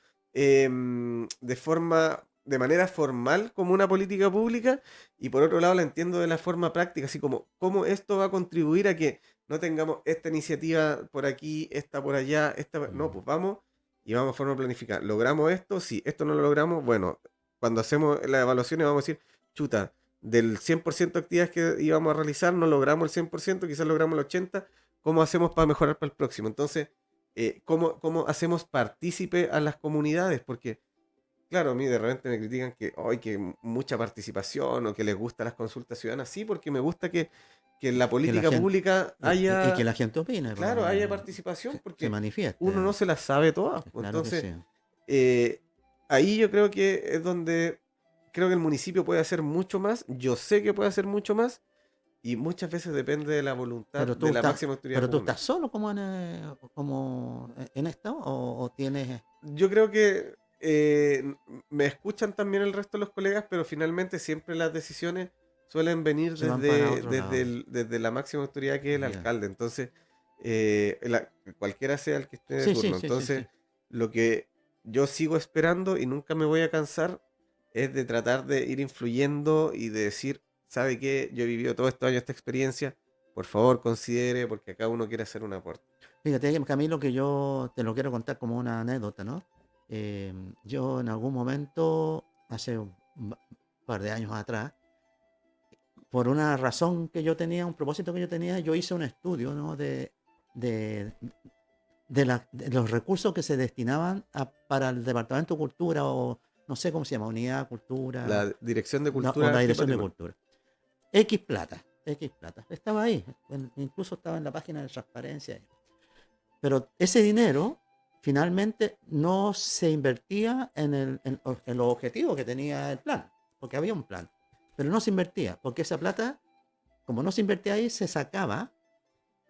de manera formal, como una política pública, y por otro lado la entiendo de la forma práctica, así como cómo esto va a contribuir a que no tengamos esta iniciativa por aquí, esta por allá, no, Mm. pues vamos y vamos a forma planificada. ¿Logramos esto? Sí, esto no lo logramos. Bueno, cuando hacemos las evaluaciones vamos a decir, chuta, del 100% de actividades que íbamos a realizar, no logramos el 100%, quizás logramos el 80%. ¿Cómo hacemos para mejorar para el próximo? Entonces, ¿cómo hacemos partícipe a las comunidades? Porque, claro, a mí de repente me critican que hay que mucha participación o que les gustan las consultas ciudadanas. Sí, porque me gusta que en la Que la política gente, pública y que haya, la gente opine, pues, claro, haya participación, se porque uno manifieste. no se las sabe todas, pues. Claro que Entonces, sí. eh, ahí yo creo que es donde creo que el municipio puede hacer mucho más. Yo sé que puede hacer mucho más y muchas veces depende de la voluntad Pero de la máxima autoridad tú comunal. estás solo como en esto, o tienes, Yo creo que me escuchan también el resto de los colegas, pero finalmente siempre las decisiones suelen venir se van para desde, otro desde, lado. desde la máxima autoridad que es el Ya. alcalde. Entonces, cualquiera sea el que esté de Sí, sí, turno. sí, sí, Entonces, sí. lo que yo sigo esperando y nunca me voy a cansar es de tratar de ir influyendo y de decir, ¿sabe qué? Yo he vivido todos estos años esta experiencia. Por favor, considere, porque acá uno quiere hacer un aporte. Fíjate, Camilo, que yo te lo quiero contar como una anécdota, ¿no? Yo en algún momento, hace un par de años atrás, por una razón que yo tenía, un propósito que yo tenía, yo hice un estudio, ¿no? De, de los recursos que se destinaban para el Departamento de Cultura, o no sé cómo se llama, Unidad Cultura, La Dirección de o Cultura, la Arte y Dirección de Patrimonio. Cultura. X plata, X plata. Estaba ahí, incluso estaba en la página de transparencia. Pero ese dinero finalmente no se invertía en los objetivos que tenía el plan, porque había un plan. Pero no se invertía, porque esa plata, como no se invertía ahí, se sacaba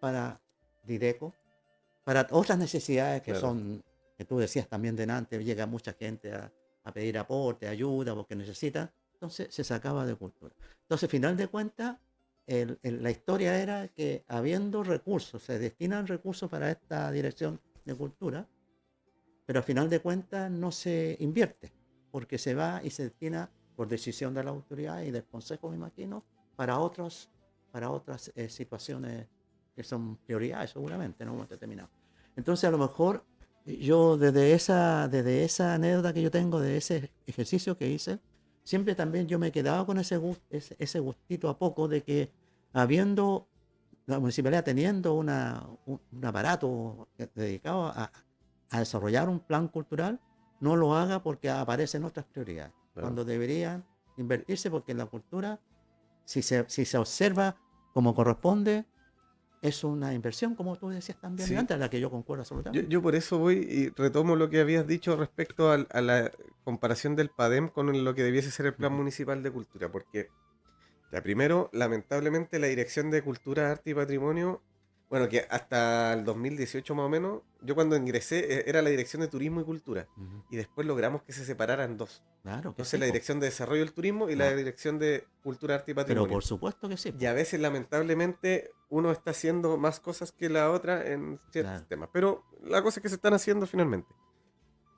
para Dideco, para otras necesidades que Claro. son, que tú decías también delante, llega mucha gente a pedir aporte, ayuda, porque necesita, entonces se sacaba de cultura. Entonces, final de cuentas, la historia era que habiendo recursos, se destinan recursos para esta dirección de cultura, pero a final de cuentas no se invierte. porque se va y se destina por decisión de la autoridad y del consejo, me imagino, para otras situaciones que son prioridades seguramente en un momento determinado. Entonces a lo mejor yo desde esa anécdota que yo tengo, de ese ejercicio que hice, siempre también yo me he quedado con ese gustito a poco de que habiendo la municipalidad teniendo un aparato dedicado a desarrollar un plan cultural, no lo haga porque aparecen otras prioridades, Claro. cuando deberían invertirse, porque en la cultura, si se observa como corresponde, es una inversión, como tú decías también Sí. antes, a la que yo concuerdo Yo, absolutamente. yo por eso voy y retomo lo que habías dicho respecto a la comparación del PADEM con lo que debiese ser el Plan Ujú. Municipal de Cultura, porque ya primero, lamentablemente, la Dirección de Cultura, Arte y Patrimonio, bueno, que hasta el 2018 más o menos, yo cuando ingresé era la Dirección de Turismo y Cultura, Ujú. y después logramos que se separaran dos. Claro que Entonces sí, la po. Dirección de Desarrollo del Turismo y la Ah, Dirección de Cultura, Arte y pero Patrimonio. por supuesto que sí, Y po. a veces, lamentablemente, uno está haciendo más cosas que la otra en ciertos Claro. temas. Pero la cosa es que se están haciendo finalmente.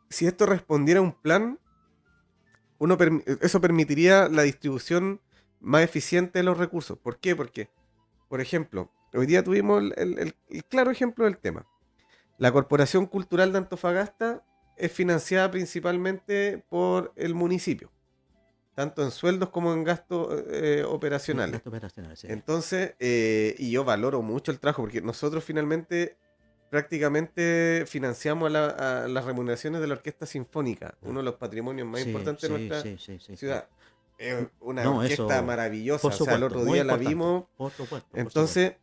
Si esto respondiera a un plan, eso permitiría la distribución más eficiente de los recursos. ¿Por qué? Porque, por ejemplo, hoy día tuvimos el claro ejemplo del tema. La Corporación Cultural de Antofagasta es financiada principalmente por el municipio, tanto en sueldos como en gastos operacionales. Gastos operacionales, sí. Entonces, y yo valoro mucho el trabajo, porque nosotros finalmente prácticamente financiamos a las remuneraciones de la Orquesta Sinfónica, Ah, uno de los patrimonios más sí, importantes de sí, nuestra sí, sí, sí, sí. ciudad. Una No, orquesta eso, por maravillosa, o sea, el supuesto, otro muy día la importante. vimos. Por supuesto, por supuesto. Entonces,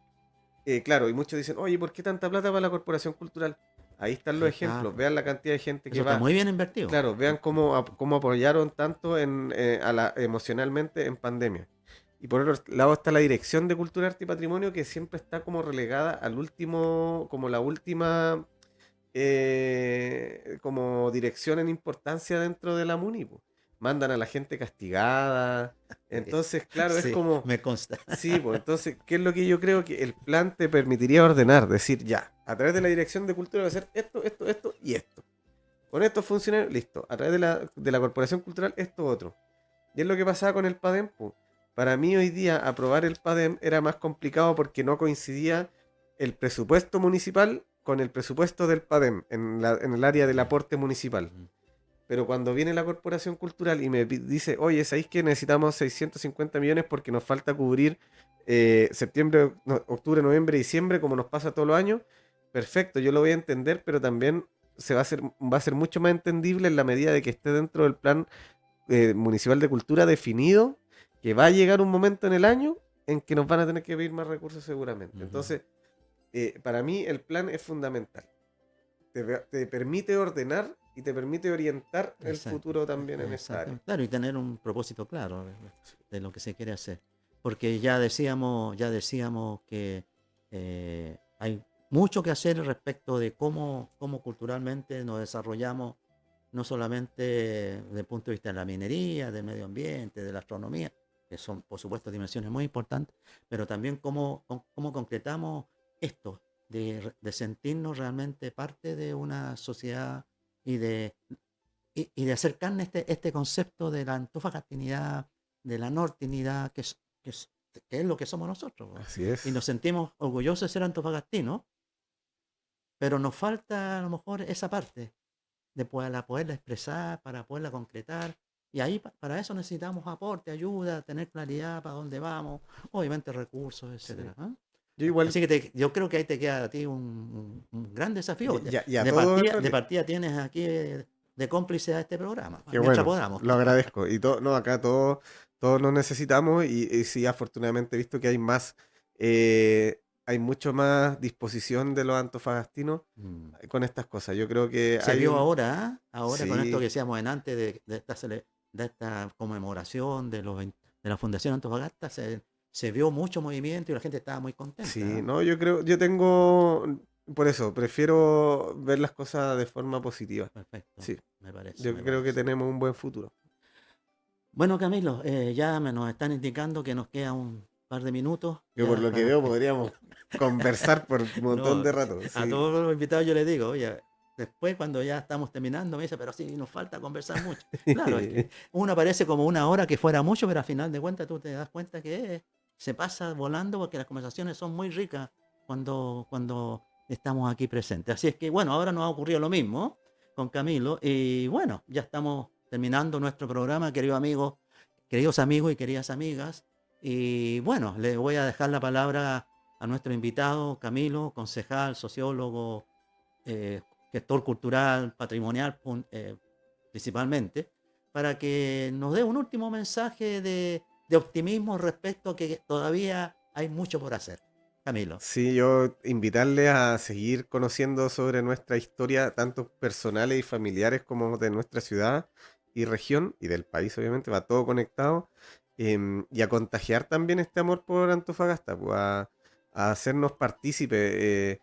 claro, y muchos dicen, oye, ¿por qué tanta plata para la Corporación Cultural? Ahí están los Ahí está, ejemplos, po. vean la cantidad de gente que Eso está va. muy bien invertido. Claro, vean cómo apoyaron tanto emocionalmente en pandemia. Y por otro lado está la Dirección de Cultura, Arte y Patrimonio, que siempre está como relegada al último, como la última como dirección en importancia dentro de la MUNI, po. Mandan a la gente castigada. Sí, Entonces, claro, es sí, como, me consta. sí, pues entonces, ¿qué es lo que yo creo que el plan te permitiría ordenar? Decir, ya, a través de la Dirección de Cultura voy a hacer esto y esto. Con estos funcionarios, listo. A través de la Corporación Cultural, esto otro. Y es lo que pasaba con el PADEM, po. Para mí hoy día aprobar el PADEM era más complicado porque no coincidía el presupuesto municipal con el presupuesto del PADEM en el área del aporte municipal. Ujú. Pero cuando viene la Corporación Cultural y me dice, oye, ¿sabéis que necesitamos 650 millones porque nos falta cubrir septiembre, octubre, noviembre, diciembre, como nos pasa todos los años? Perfecto, yo lo voy a entender, pero también va a ser mucho más entendible en la medida de que esté dentro del plan municipal de cultura definido, que va a llegar un momento en el año en que nos van a tener que pedir más recursos seguramente. Ujú. Entonces, para mí el plan es fundamental. Te permite ordenar y te permite orientar el Exacto, futuro también en esta área. exacto. Claro, y tener un propósito claro de lo que se quiere hacer. Porque ya decíamos que hay mucho que hacer respecto de cómo culturalmente nos desarrollamos, no solamente desde el punto de vista de la minería, del medio ambiente, de la astronomía, que son por supuesto dimensiones muy importantes, pero también cómo concretamos esto, de sentirnos realmente parte de una sociedad y de hacer carne este concepto de la antofagastinidad, de la nortinidad, que es lo que somos nosotros, po. Así Y es. nos sentimos orgullosos de ser antofagastinos, pero nos falta a lo mejor esa parte de poderla expresar, para poderla concretar. Y ahí para eso necesitamos aporte, ayuda, tener claridad para dónde vamos, obviamente recursos, Sí. etcétera, ¿ah? Yo igual, Así que yo creo que ahí te queda a ti un gran desafío. De, ya, ya de todo en partida, de realidad. partida tienes aquí de cómplice a este programa, Qué mientras bueno, podamos. lo agradezco. Y todo, no, acá todos nos necesitamos y sí, afortunadamente he visto que hay mucho más disposición de los antofagastinos Mm. con estas cosas. Yo creo que Se hay vio un, ahora, ¿ah? Ahora con esto que sí, decíamos en antes de esta conmemoración de la Fundación Antofagasta, se vio mucho movimiento y la gente estaba muy contenta, sí, ¿ah? no, por eso, prefiero ver las cosas de forma positiva. Perfecto, Sí, me parece, yo me creo que parece. tenemos un buen futuro. Bueno, Camilo, ya nos están indicando que nos queda un par de minutos Que por ya lo que para veo que... podríamos conversar por un montón No, de rato. a Sí, todos los invitados yo les digo, oye, después cuando ya estamos terminando me dice, pero sí, nos falta conversar mucho. Claro, es que uno parece como una hora que fuera mucho, pero al final de cuentas tú te das cuenta que se pasa volando porque las conversaciones son muy ricas cuando estamos aquí presentes. Así es que bueno, ahora nos ha ocurrido lo mismo con Camilo y bueno, ya estamos terminando nuestro programa, queridos amigos y queridas amigas. Y bueno, le voy a dejar la palabra a nuestro invitado, Camilo, concejal, sociólogo, eh, gestor cultural, patrimonial principalmente, para que nos dé un último mensaje de optimismo respecto a que todavía hay mucho por hacer. Camilo. Sí, yo invitarle a seguir conociendo sobre nuestra historia, tanto personales y familiares como de nuestra ciudad y región y del país, obviamente, va todo conectado, y a contagiar también este amor por Antofagasta, pues, a hacernos partícipes,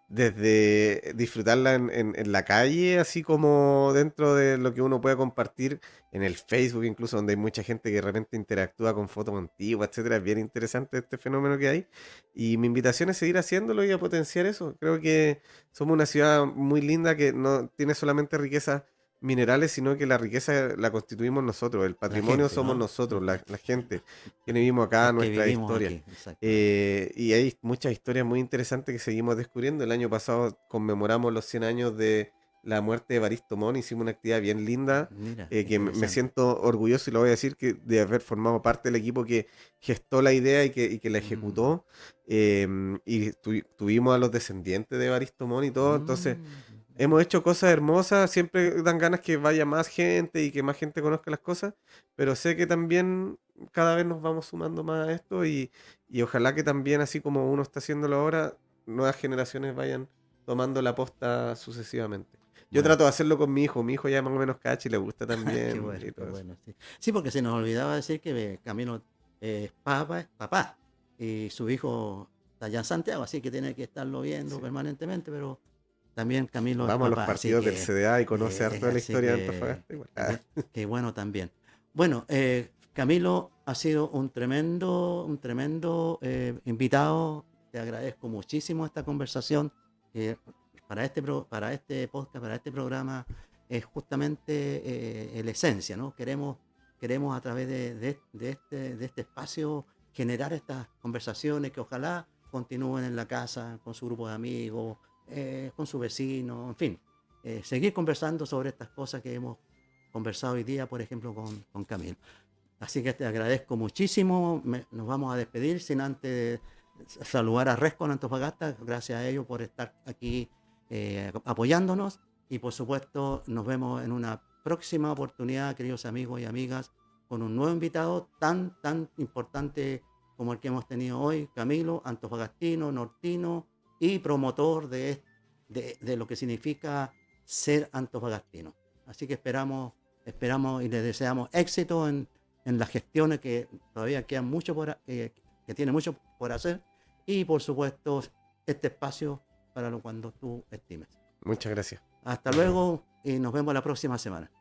desde disfrutarla en la calle, así como dentro de lo que uno puede compartir en el Facebook, incluso donde hay mucha gente que de repente interactúa con fotos antiguas, etcétera. Es bien interesante este fenómeno que hay. Y mi invitación es seguir haciéndolo y a potenciar eso. Creo que somos una ciudad muy linda que no tiene solamente riquezas minerales, sino que la riqueza la constituimos nosotros, el La patrimonio gente, somos ¿no? nosotros, la gente que vivimos acá, Los que nuestra vivimos historia. aquí, exactamente. Y hay muchas historias muy interesantes que seguimos descubriendo. El año pasado conmemoramos los 100 años de la muerte de Evaristo Mon, hicimos una actividad bien linda, Mira, que me interesante. siento orgulloso y lo voy a decir que de haber formado parte del equipo que gestó la idea y que la Mm, ejecutó. Y tuvimos a los descendientes de Evaristo Mon y todo, entonces mm. hemos hecho cosas hermosas, siempre dan ganas que vaya más gente y que más gente conozca las cosas, pero sé que también cada vez nos vamos sumando más a esto y ojalá que también, así como uno está haciéndolo ahora, nuevas generaciones vayan tomando la posta sucesivamente. Yo Bueno, trato de hacerlo con mi hijo ya más o menos cacha y le gusta qué también bueno, y qué todo eso. bueno. Sí, sí, porque se nos olvidaba decir que Camilo es papá y su hijo está allá en Santiago, así que tiene que estarlo viendo Sí. permanentemente, pero también Camilo es Vamos a los papá, partidos del CDA y conoce harto de la así historia de que Antofagasta igual. Ah, qué bueno también. Bueno, Camilo ha sido un tremendo invitado. Te agradezco muchísimo esta conversación. que para este podcast, para este programa, es justamente la esencia, ¿no? Queremos a través de este espacio generar estas conversaciones que ojalá continúen en la casa, con su grupo de amigos, con su vecino, en fin, seguir conversando sobre estas cosas que hemos conversado hoy día, por ejemplo, con Camilo. Así que te agradezco muchísimo. Nos vamos a despedir sin antes saludar a Rescon Antofagasta. Gracias a ellos por estar aquí apoyándonos. Y por supuesto, nos vemos en una próxima oportunidad, queridos amigos y amigas, con un nuevo invitado tan importante como el que hemos tenido hoy, Camilo, antofagastino, nortino y promotor de lo que significa ser antofagastino. Así que esperamos y les deseamos éxito en las gestiones que todavía quedan que tiene mucho por hacer y por supuesto este espacio para lo cuando tú estimes. muchas gracias. Hasta Nos vemos. luego y nos vemos la próxima semana.